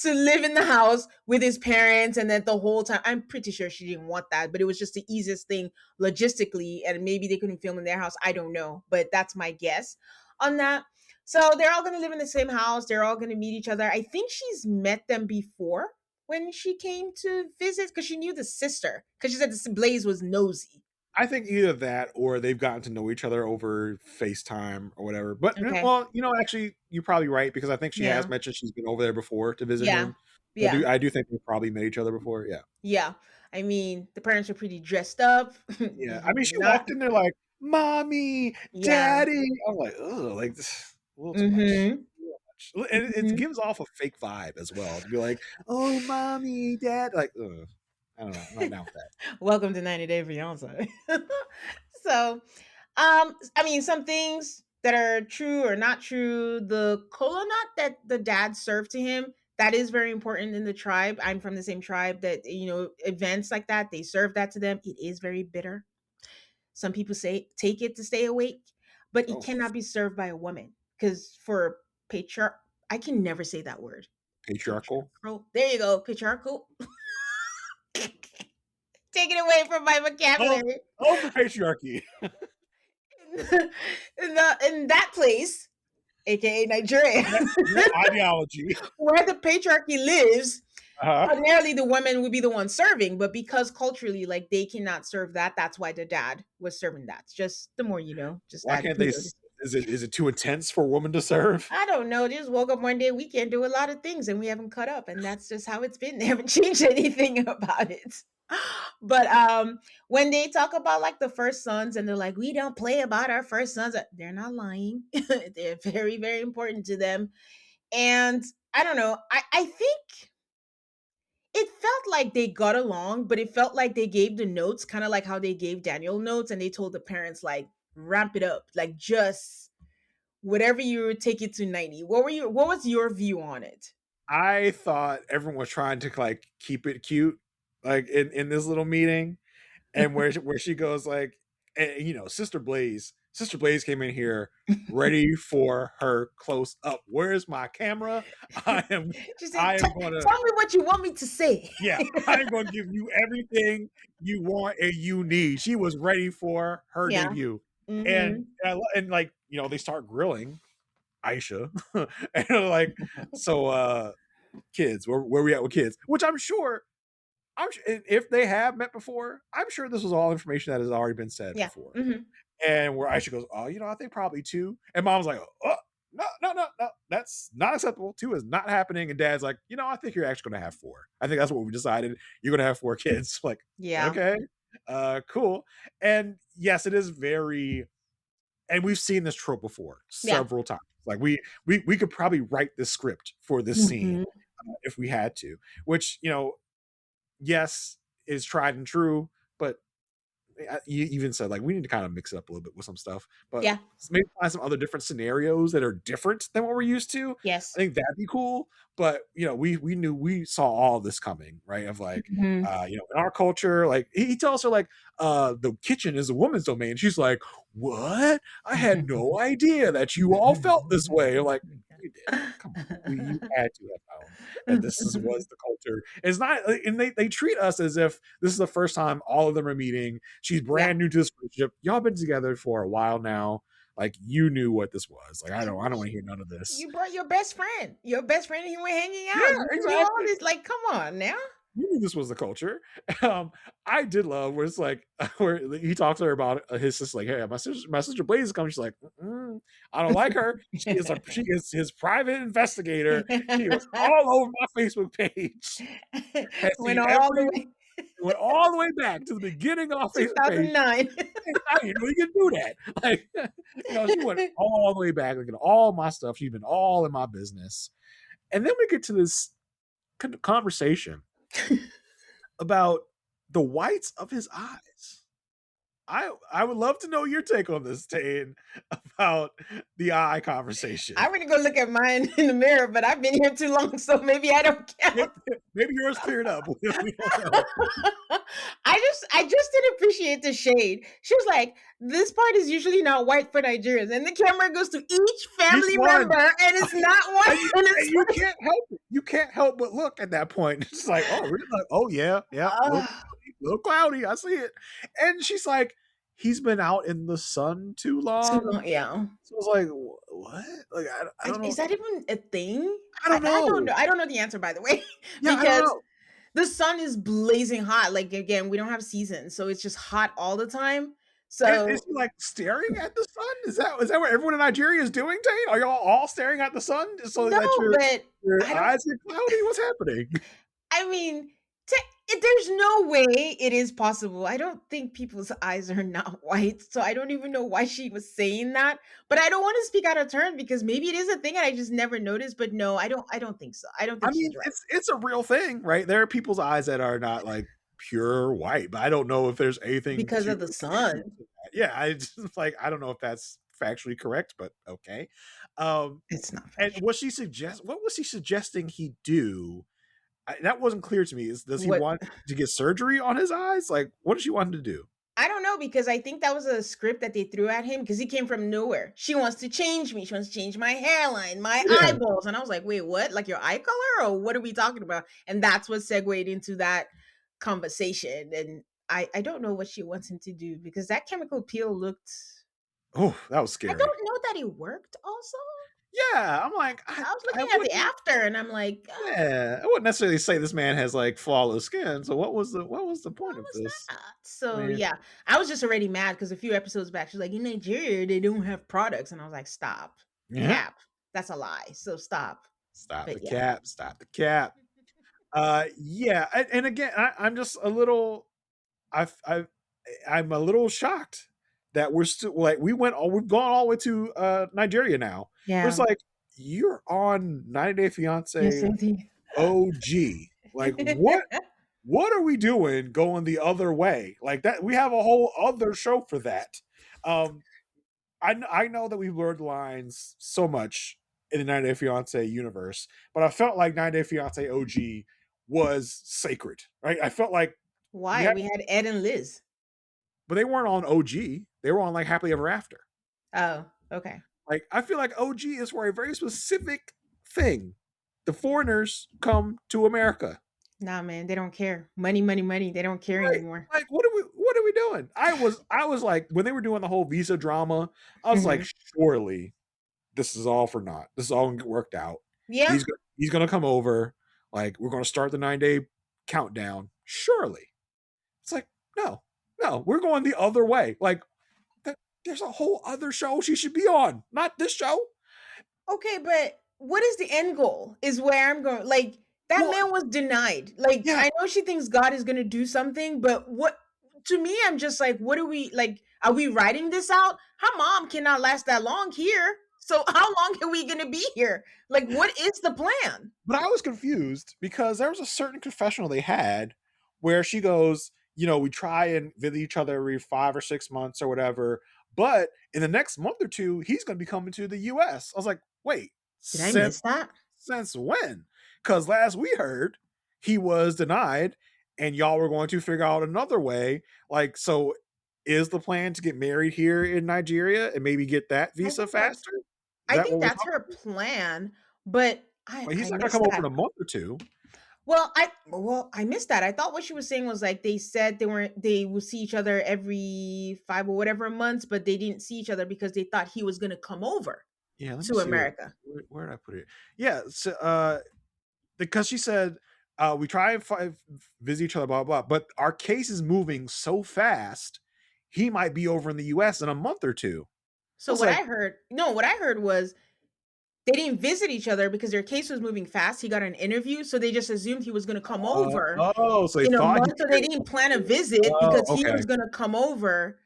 live in the house with his parents and that the whole time. I'm pretty sure she didn't want that, but it was just the easiest thing logistically. And maybe they couldn't film in their house. I don't know, but that's my guess on that. So they're all going to live in the same house. They're all going to meet each other. I think she's met them before when she came to visit because she knew the sister because she said the Blaze was nosy. I think either that or they've gotten to know each other over FaceTime or whatever. But Okay. well, actually, you're probably right because I think she has Yeah. mentioned she's been over there before to visit Yeah. him. Yeah. I do think they probably met each other before. Yeah. Yeah. I mean, the parents are pretty dressed up. Yeah. I mean, she Not- walked in there like, "Mommy, Yeah. Daddy." I'm like, ugh, like this, a little too much. Mhm. A little much. And it gives off a fake vibe as well to be like, "Oh, mommy, dad." Like, ugh. I don't know. I'm not down with that. Welcome to 90 Day Fiance. So, I mean, some things that are true or not true. The kola nut that the dad served to him, that is very important in the tribe. I'm from the same tribe that, events like that, they serve that to them. It is very bitter. Some people say take it to stay awake, but it Oh, cannot be served by a woman because for patriarch, I can never say that word. patriarchal. There you go, patriarchal. Take it away from my vocabulary. Oh, the patriarchy. in that place, aka Nigeria, That ideology. where the patriarchy lives, Uh-huh. Ordinarily, the women would be the ones serving, but because culturally, like they cannot serve that, that's why the dad was serving that. Just the more you know, just Why add can't they? kudos. Is it too intense for a woman to serve? I don't know. Just woke up one day. We can't do a lot of things, and we haven't caught up, and that's just how it's been. They haven't changed anything about it. But when they talk about like the first sons, and they're like, we don't play about our first sons. They're not lying. They're very, very important to them. And I don't know. I think it felt like they got along, but it felt like they gave the notes kind of like how they gave Daniel notes, and they told the parents like ramp it up, like just whatever you take it to 90. What was your view on it? I thought everyone was trying to like keep it cute, like in this little meeting, and where she goes like, you know, Sister Blaze came in here ready for her close up. Where's my camera? She said, I am gonna, tell me what you want me to say. yeah, I'm gonna give you everything you want and you need. She was ready for her Yeah. debut, Mm-hmm. and like, you know, they start grilling Aisha, and they're like, so kids, where we at with kids? Which I'm sure if they have met before, I'm sure this was all information that has already been said Yeah. before. Mm-hmm. And where Aisha goes, oh, you know, I think probably two. And mom's like, oh, no, that's not acceptable. Two is not happening. And dad's like, you know, I think you're actually going to have four. I think that's what we decided. You're going to have four kids. Like, Yeah. okay, cool. And yes, it is very, and we've seen this trope before several times. Like we could probably write this script for this scene if we had to, which, you know, yes, is tried and true, but you even said like we need to kind of mix it up a little bit with some stuff, but Yeah. maybe find some other different scenarios that are different than what we're used to. Yes. I think that'd be cool. But you know, we saw all this coming, right? Of like, you know, in our culture, like he tells her like, the kitchen is a woman's domain. She's like, what? I had no idea that you all felt this way. I'm like, you did. Come on, you had to have known that was the culture. It's not, and they treat us as if this is the first time all of them are meeting. She's brand new to this relationship. Y'all been together for a while now. Like you knew what this was. Like I don't want to hear none of this. You brought your best friend. Your best friend, and he went hanging out. Yeah, You knew all exactly. this. Like, come on now. You knew this was the culture. I did love where it's like where he talks to her about his sister, like, hey, my sister Blaze is coming. She's like, I don't like her. She is his private investigator. She was all over my Facebook page. Went all the way. Went all the way back to the beginning of our Facebook page. 2009. I didn't know you could do that. Like, you know, she went all the way back, looking at all my stuff. She's been all in my business. And then we get to this conversation about the whites of his eyes. I would love to know your take on this, Tane, about the eye conversation. I'm gonna go look at mine in the mirror, but I've been here too long, so maybe I don't count. Maybe yours cleared up. We don't know. I just didn't appreciate the shade. She was like, "This part is usually not white for Nigerians," and the camera goes to each family member, and it's not white. And you can't help it. You can't help but look at that point. It's like, oh, really? Like, oh yeah, little cloudy. I see it. And she's like, he's been out in the sun too long. Yeah. So I was like, what? Like, I don't know. Is that even a thing? I don't know. I don't know the answer, by the way. Yeah, because the sun is blazing hot. Like, again, we don't have seasons, so it's just hot all the time. So is he like staring at the sun? Is that what everyone in Nigeria is doing, Tate? Are y'all all staring at the sun so that your eyes get cloudy? What's happening? I mean, there's no way it is possible. I don't think people's eyes are not white, so I don't even know why she was saying that. But I don't want to speak out of turn because maybe it is a thing and I just never noticed. But no, I don't think so. I don't think she's right. It's a real thing, right? There are people's eyes that are not like pure white, but I don't know if there's anything because of the sun. Yeah, I just like I don't know if that's factually correct, but okay. It's not. And what was she suggesting he do? That wasn't clear to me. Does he want to get surgery on his eyes? Like, what does she want him to do? I don't know, because I think that was a script that they threw at him because he came from nowhere. She wants to change me. She wants to change my hairline, my eyeballs. And I was like, wait, what? Like your eye color? Or what are we talking about? And that's what segued into that conversation. And I don't know what she wants him to do because that chemical peel looked... Oh, that was scary. I don't know that it worked also. Yeah, I'm like, I was I looking at the wouldn't. after, and I'm like, Yeah, I wouldn't necessarily say this man has like flawless skin. So what was the what point of was this? that? So Man, yeah, I was just already mad because a few episodes back, she's like, in Nigeria, they don't have products. And I was like, stop. yeah. Cap. That's a lie. So stop. Stop the But yeah. cap. Stop the cap. Yeah, and again, I'm just a little. I I'm a little shocked that we're still like we've gone all the way to Nigeria now. But it's Yeah. like you're on 90 Day Yes, Fiance indeed. OG. Like what are we doing going the other way? Like that we have a whole other show for that. Um I know that we've blurred the lines so much in the 90 Day Fiance universe, but I felt like 90 Day Fiance OG was sacred, right? I felt like we Why? had, We had Ed and Liz. but they weren't on OG. They were on like Happily Ever After. Oh, okay. Like I feel like OG is for a very specific thing. The foreigners come to America. Nah, man, they don't care. Money, money, money. They don't care Right. anymore. Like what are we doing? I was like when they were doing the whole visa drama, I was like, Mhm. surely this is all for naught. This is all gonna get worked out. Yeah. He's gonna come over. Like we're gonna start the 9 day countdown. Surely, it's like no, we're going the other way. Like that, there's a whole other show she should be on, not this show. Okay, but what is the end goal? Is where I'm going. Like that Well, man was denied. Like yeah, I know she thinks God is going to do something, but what to me I'm just like what are we like are we writing this out? Her mom cannot last that long here. So how long are we going to be here? Like what is the plan? but I was confused because there was a certain confessional they had where she goes, we try and visit each other every 5 or 6 months or whatever, but in the next month or two, he's going to be coming to the U.S. I was like, wait, Did I miss that? since when? Because last we heard, he was denied, and y'all were going to figure out another way. Like, so is the plan to get married here in Nigeria and maybe get that I visa think that's faster? Is I that think what we're that's talking her plan, but I about? He's I not going to missed come over that. in a month or two. I missed that. I thought what she was saying was like they said they will see each other every 5 or whatever months, but they didn't see each other because they thought he was gonna come over Yeah, let me to see America. where did I put it? Yeah, so, because she said we try and visit each other, blah blah blah, but our case is moving so fast. He might be over in the U.S. in a month or two. I So was like, what I heard was they didn't visit each other because their case was moving fast. He got an interview, so they just assumed he was gonna come over so they in a thought he month. was So they getting. didn't plan a visit Oh, because he okay, was gonna come over.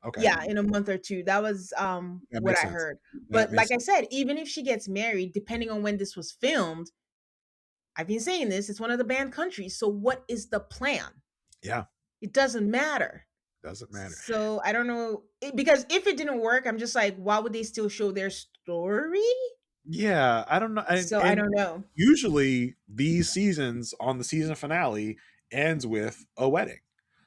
okay, Yeah, in a month or two. That was that what makes I sense. heard. That But makes like I sense. said, even if she gets married, depending on when this was filmed, I've been saying this, it's one of the banned countries. So what is the plan? Yeah, It doesn't matter. doesn't matter. So I don't know because if it didn't work, I'm just like, why would they still show their story? Yeah, I don't know, So I and don't know. usually these seasons on the season finale ends with a wedding.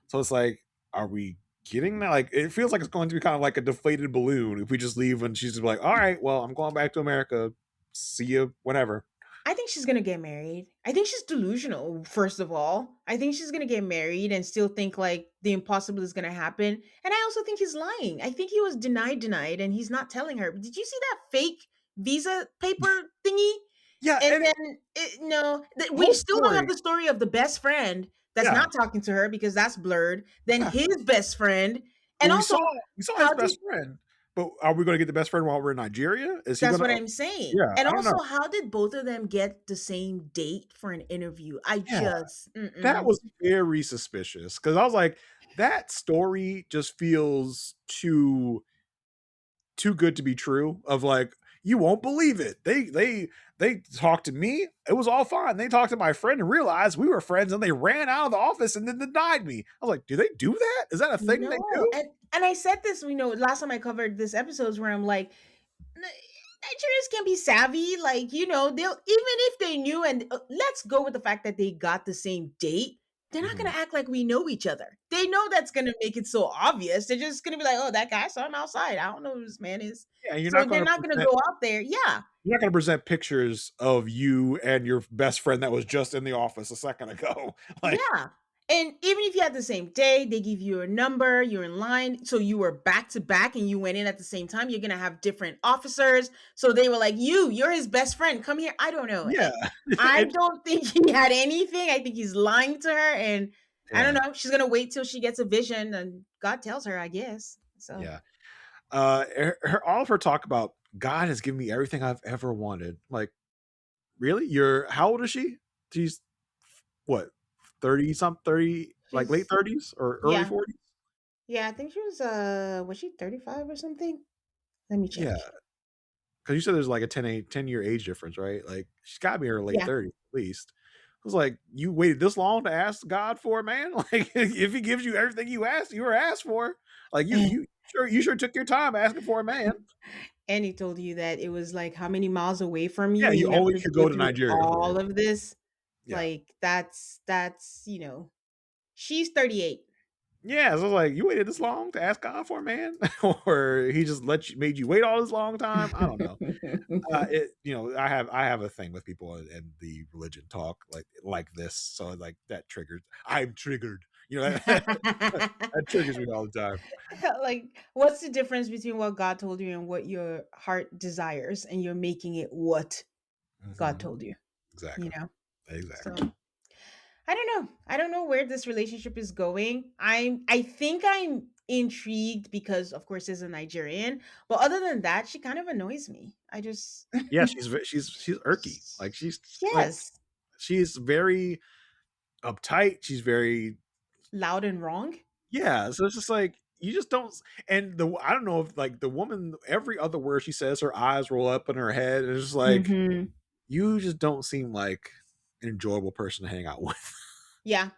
So it's like, are we getting that? Like, it feels like it's going to be kind of like a deflated balloon if we just leave and she's just like, all right, well, I'm going back to America. See you whenever. I think she's gonna get married. I think she's delusional, first of all. I think she's gonna get married and still think like the impossible is gonna happen. And I also think he's lying. I think he was denied, and he's not telling her. Did you see that fake visa paper thingy? Yeah, And and then no, we whole still don't have story. the story of the best friend that's Yeah, not talking to her because that's blurred. Then yeah. his best friend, But and also we saw his how did best friend. But are we going to get the best friend while we're in Nigeria? Is he that's going what to? I'm saying. Yeah, And I don't also, know. how did both of them get the same date for an interview? I Yeah, just, that mm-mm. was very suspicious because I was like, that story just feels too good to be true. Of like, you won't believe it. They talked to me. It was all fine. They talked to my friend and realized we were friends, and they ran out of the office and then denied me. I was like, do they do that? Is that a thing they No. do? And I said this, last time I covered this episodes where I'm like, Nigerians can be savvy. Like, they'll, even if they knew, and let's go with the fact that they got the same date, they're not going Mhm. to act like we know each other. They know that's going to make it so obvious. They're just going to be like, oh, that guy, I saw him outside. I don't know who this man is. Yeah, you're So not they're going to not going to present. go out there. Yeah. You're not going to present pictures of you and your best friend that was just in the office a second ago. Like, Yeah. And even if you had the same day, they give you a number, you're in line. So you were back to back and you went in at the same time. You're going to have different officers. So they were like, you're his best friend. Come here. I don't know. Yeah. I don't think he had anything. I think he's lying to her. And I don't Yeah. know. She's going to wait till she gets a vision and God tells her, I guess. So Yeah. All of her talk about God has given me everything I've ever wanted. Like, really? How old is she? She's what, 30 something, 30, like late 30s or early yeah. 40s? Yeah, I think she was she 35 or something? Let me check. Yeah. Because you said there's like a 10-year age difference, right? Like, she's got to be in her late Yeah. 30s at least. I was like, you waited this long to ask God for it, man? Like, if he gives you everything you were asked for, like you sure took your time asking for a man. And he told you that it was like how many miles away from you? Yeah, And you have only could go to through Nigeria for all it. of this. Yeah. Like that's she's 38. Yeah, so I was like, you waited this long to ask God for a man, or he just made you wait all this long time? I don't know. I have a thing with people and the religion talk like this, so like that triggers. I'm triggered. That triggers me all the time. Like, what's the difference between what God told you and what your heart desires, and you're making it what God told you? Exactly. Exactly. So I don't know where this relationship is going. I think I'm intrigued because of course she's a Nigerian, but other than that, she kind of annoys me. I just Yeah, she's irky. Like yes, she's very uptight. She's very loud and wrong. Yeah, so it's just like you just don't. And I don't know if like the woman, every other word she says, her eyes roll up in her head, and it's just like you just don't seem like an enjoyable person to hang out with. Yeah,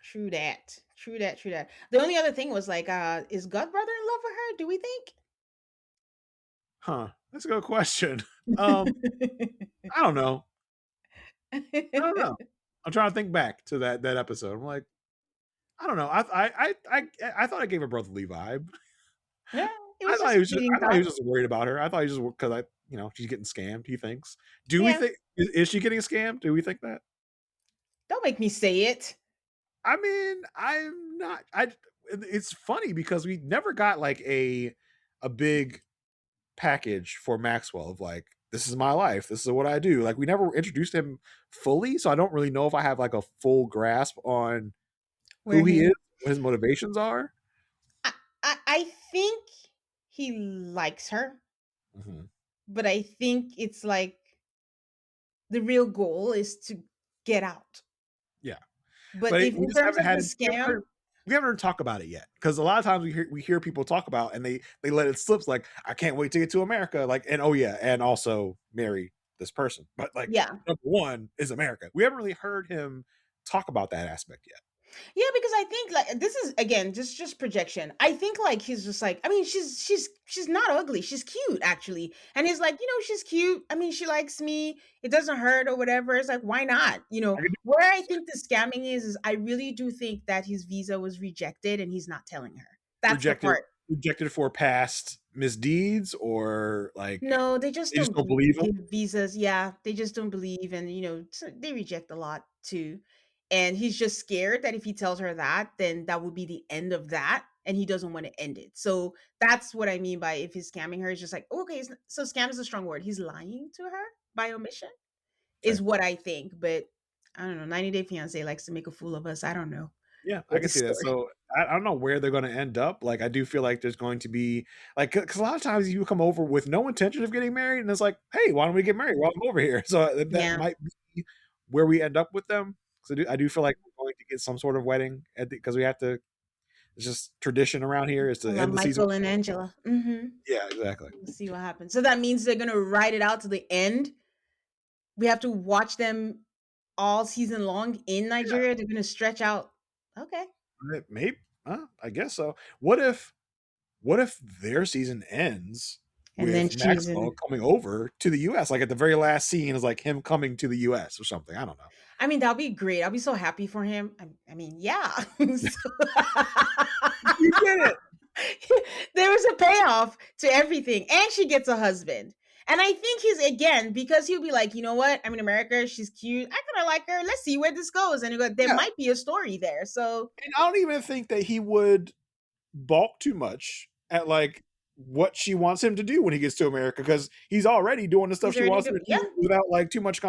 true that. The only other thing was like, is God brother in love with her? Do we think? Huh? That's a good question. I don't know. I don't know. I'm trying to think back to that episode. I'm like, I don't know. I thought I gave a brotherly vibe. Yeah, I thought he was just worried about her. I thought he was just because she's getting scammed. He thinks. Do we think is she getting scammed? Do we think that? Don't make me say it. I mean, I'm not. It's funny because we never got like a big package for Maxwell of like, this is my life, this is what I do. Like, we never introduced him fully, so I don't really know if I have like a full grasp on who he is, what his motivations are. I think he likes her, but I think it's like the real goal is to get out. Yeah, but if in terms of the scam, we haven't heard talk about it yet, because a lot of times we hear people talk about and they let it slip, like, I can't wait to get to America, like, and oh yeah, and also marry this person, but like, number one is America. We haven't really heard him talk about that aspect yet. Yeah, because I think like this is again just projection. I think like he's just like, I mean, she's not ugly. She's cute actually. And he's like, she's cute. I mean, she likes me. It doesn't hurt or whatever. It's like, why not? Where I think the scamming is I really do think that his visa was rejected and he's not telling her. That's the part. Rejected for past misdeeds, or like, no, they just don't believe him? Visas. Yeah, they just don't believe, and they reject a lot too. And he's just scared that if he tells her that, then that would be the end of that. And he doesn't want to end it. So that's what I mean by if he's scamming her, it's just like, okay, so scam is a strong word. He's lying to her by omission is what I think. But I don't know. 90 Day Fiance likes to make a fool of us. I don't know. Yeah, I can see that. So I don't know where they're going to end up. Like, I do feel like there's going to be like, because a lot of times you come over with no intention of getting married, and it's like, hey, why don't we get married while I'm over here? So that might be where we end up with them. So I do feel like we're going to get some sort of wedding because we have to. It's just tradition around here is to end the season. Michael and Angela. Yeah, exactly. We'll see what happens. So that means they're going to ride it out to the end. We have to watch them all season long in Nigeria. Yeah. They're going to stretch out. Okay. Maybe. I guess so. What if their season ends and with Maxwell coming over to the U.S. Like at the very last scene is like him coming to the U.S. or something? I don't know. I mean, that'll be great. I'll be so happy for him. I mean, yeah. You did it. There was a payoff to everything, and she gets a husband. And I think he's, again, because he'll be like, you know what? I'm in America. She's cute. I kind of like her. Let's see where this goes. And there Yeah. might be a story there. So, And I don't even think that he would balk too much at like what she wants him to do when he gets to America, because he's already doing the stuff he's she already wants him doing, to yeah, do without like too much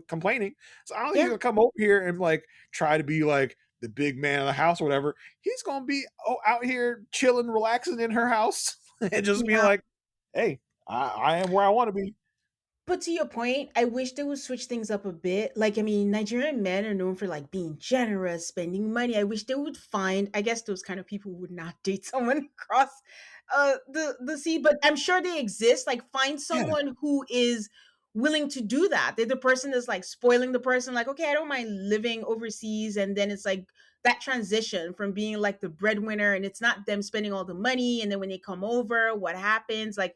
complaining. So I don't think he's yeah. gonna come over here and like try to be like the big man of the house or whatever. He's gonna be out here chilling, relaxing in her house and just being Yeah. like, hey, I am where I want to be. But to your point, I wish they would switch things up a bit. Like, I mean, Nigerian men are known for like being generous, spending money. I wish they would find, I guess those kind of people would not date someone across the sea, but I'm sure they exist. Like, find Yeah. someone who is willing to do that. They're the person that's like spoiling the person, like, okay, I don't mind living overseas. And then it's like that transition from being like the breadwinner, and it's not them spending all the money. And then when they come over, what happens? Like,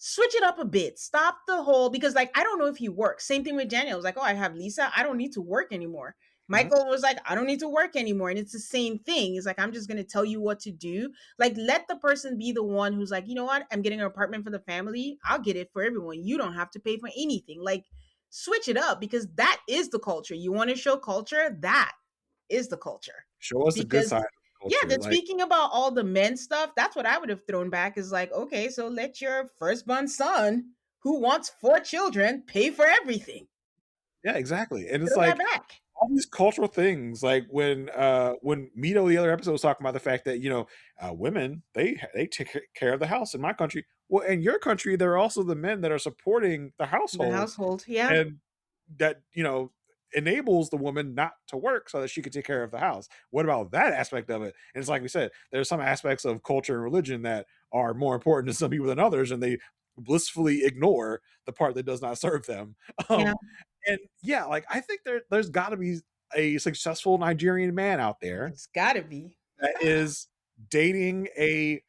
switch it up a bit. Stop the whole, because like I don't know if he works. Same thing with Daniel. It was like, oh, I have Lisa. I don't need to work anymore. Mhm. Michael was like, I don't need to work anymore. And it's the same thing. It's like, I'm just gonna tell you what to do. Like, let the person be the one who's like, you know what? I'm getting an apartment for the family. I'll get it for everyone. You don't have to pay for anything. Like, switch it up, because that is the culture. You want to show culture? That is the culture. Show us the good Because side of the yeah, culture. then Like, speaking about all the men stuff, that's what I would have thrown back, is like, okay, so let your firstborn son who wants 4 children pay for everything. yeah, exactly. And it's Throw that like back. all these cultural things, like when Mito the other episode was talking about the fact that women they take care of the house in my country. Well, in your country, there are also the men that are supporting the The household, household, yeah. and that enables the woman not to work so that she can take care of the house. What about that aspect of it? And it's like we said, there's some aspects of culture and religion that are more important to some people than others, and they blissfully ignore the part that does not serve them. Yeah. Um, and yeah, like I think there's got to be a successful Nigerian man out there It's gotta be. that is dating a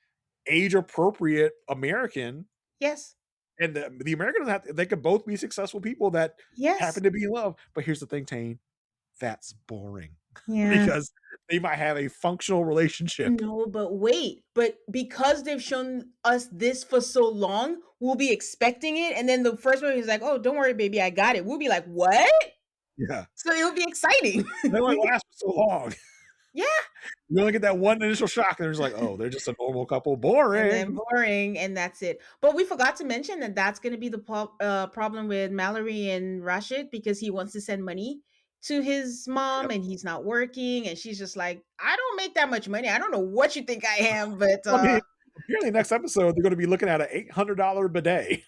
age appropriate American, Yes. and the Americans they could both be successful people that Yes. happen to be in love. But here's the thing, Tane, that's boring Yeah. because they might have a functional relationship. No, but wait. But because they've shown us this for so long, we'll be expecting it. And then the first one is like, oh, don't worry, baby, I got it. We'll be like, what? Yeah, So it'll be exciting. they only last for so long. Yeah. You only get that one initial shock, and it's like, oh, they're just a normal couple. And then Boring. boring, and that's it. But we forgot to mention that that's going to be the problem with Mallory and Rashid, because he wants to send money to his mom Yep. and he's not working, and she's just like, I don't make that much money. I don't know what you think I am, but I mean, apparently next episode they're going to be looking at an $800 bidet.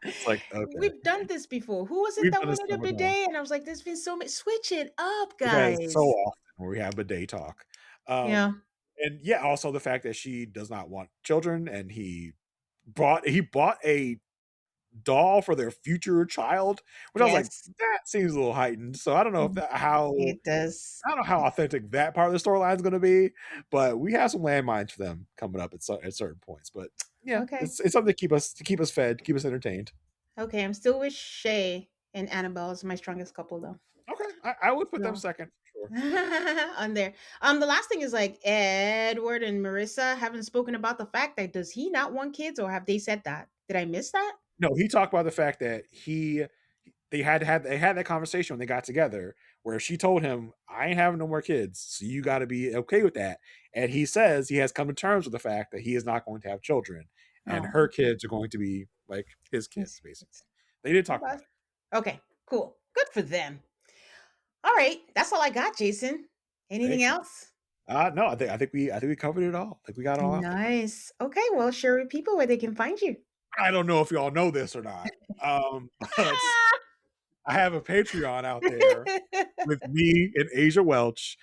It's like, okay, we've done this before. Who was it we've that done this wanted a several times. bidet? And I was like, there's been so much. Switch it up, We've had it so guys. often where we have bidet talk. Yeah. And yeah, also the fact that she does not want children, and he bought a doll for their future child, which I was like, Yes, that seems a little heightened. So I don't know if it does. I don't know how authentic that part of the storyline is going to be, but we have some landmines for them coming up at certain points. But yeah, Okay. it's something to keep us fed, keep us entertained. Okay. I'm still with Shay and Annabelle as my strongest couple, though. Okay, I would put them No. second for sure. On there. The last thing is like Edward and Marissa haven't spoken about the fact that does he not want kids, or have they said that? Did I miss that? No, he talked about the fact that they had that conversation when they got together, where she told him, I ain't having no more kids, so you got to be okay with that. And he says he has come to terms with the fact that he is not going to have children, and No. her kids are going to be like his kids, basically. They did talk about it. Okay, cool. Good for them. All right, that's all I got, Jason. Anything Thank you. else? No, I think we covered it all. I think we got it all out there. Nice. Okay, well, share with people where they can find you. I don't know if y'all know this or not, but I have a Patreon out there with me and Asia Welch.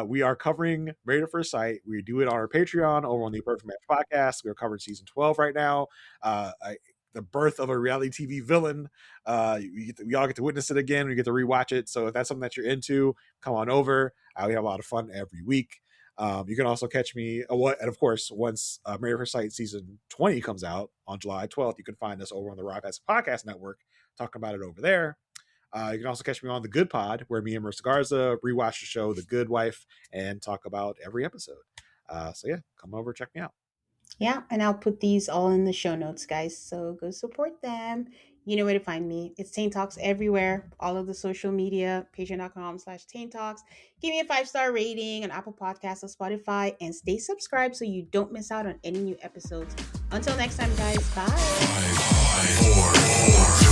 We are covering Married at First Sight. We do it on our Patreon over on the Perfect Match podcast. We're covering season 12 right now. The birth of a reality TV villain. We all get to witness it again. We get to rewatch it. So if that's something that you're into, come on over. We have a lot of fun every week. You can also catch me, and of course, once Married at First Sight season 20 comes out on July 12th, you can find us over on the Rock Podcast Network, talking about it over there. You can also catch me on The Good Pod, where me and Marissa Garza rewatch the show The Good Wife and talk about every episode. So yeah, come over, check me out. Yeah, and I'll put these all in the show notes, guys. So go support them. You know where to find me. It's Tain Talks everywhere, all of the social media, patreon.com/Tain Talks. Give me a 5-star rating on Apple Podcasts or Spotify, and stay subscribed so you don't miss out on any new episodes. Until next time, guys. Bye. 5, 4, 4,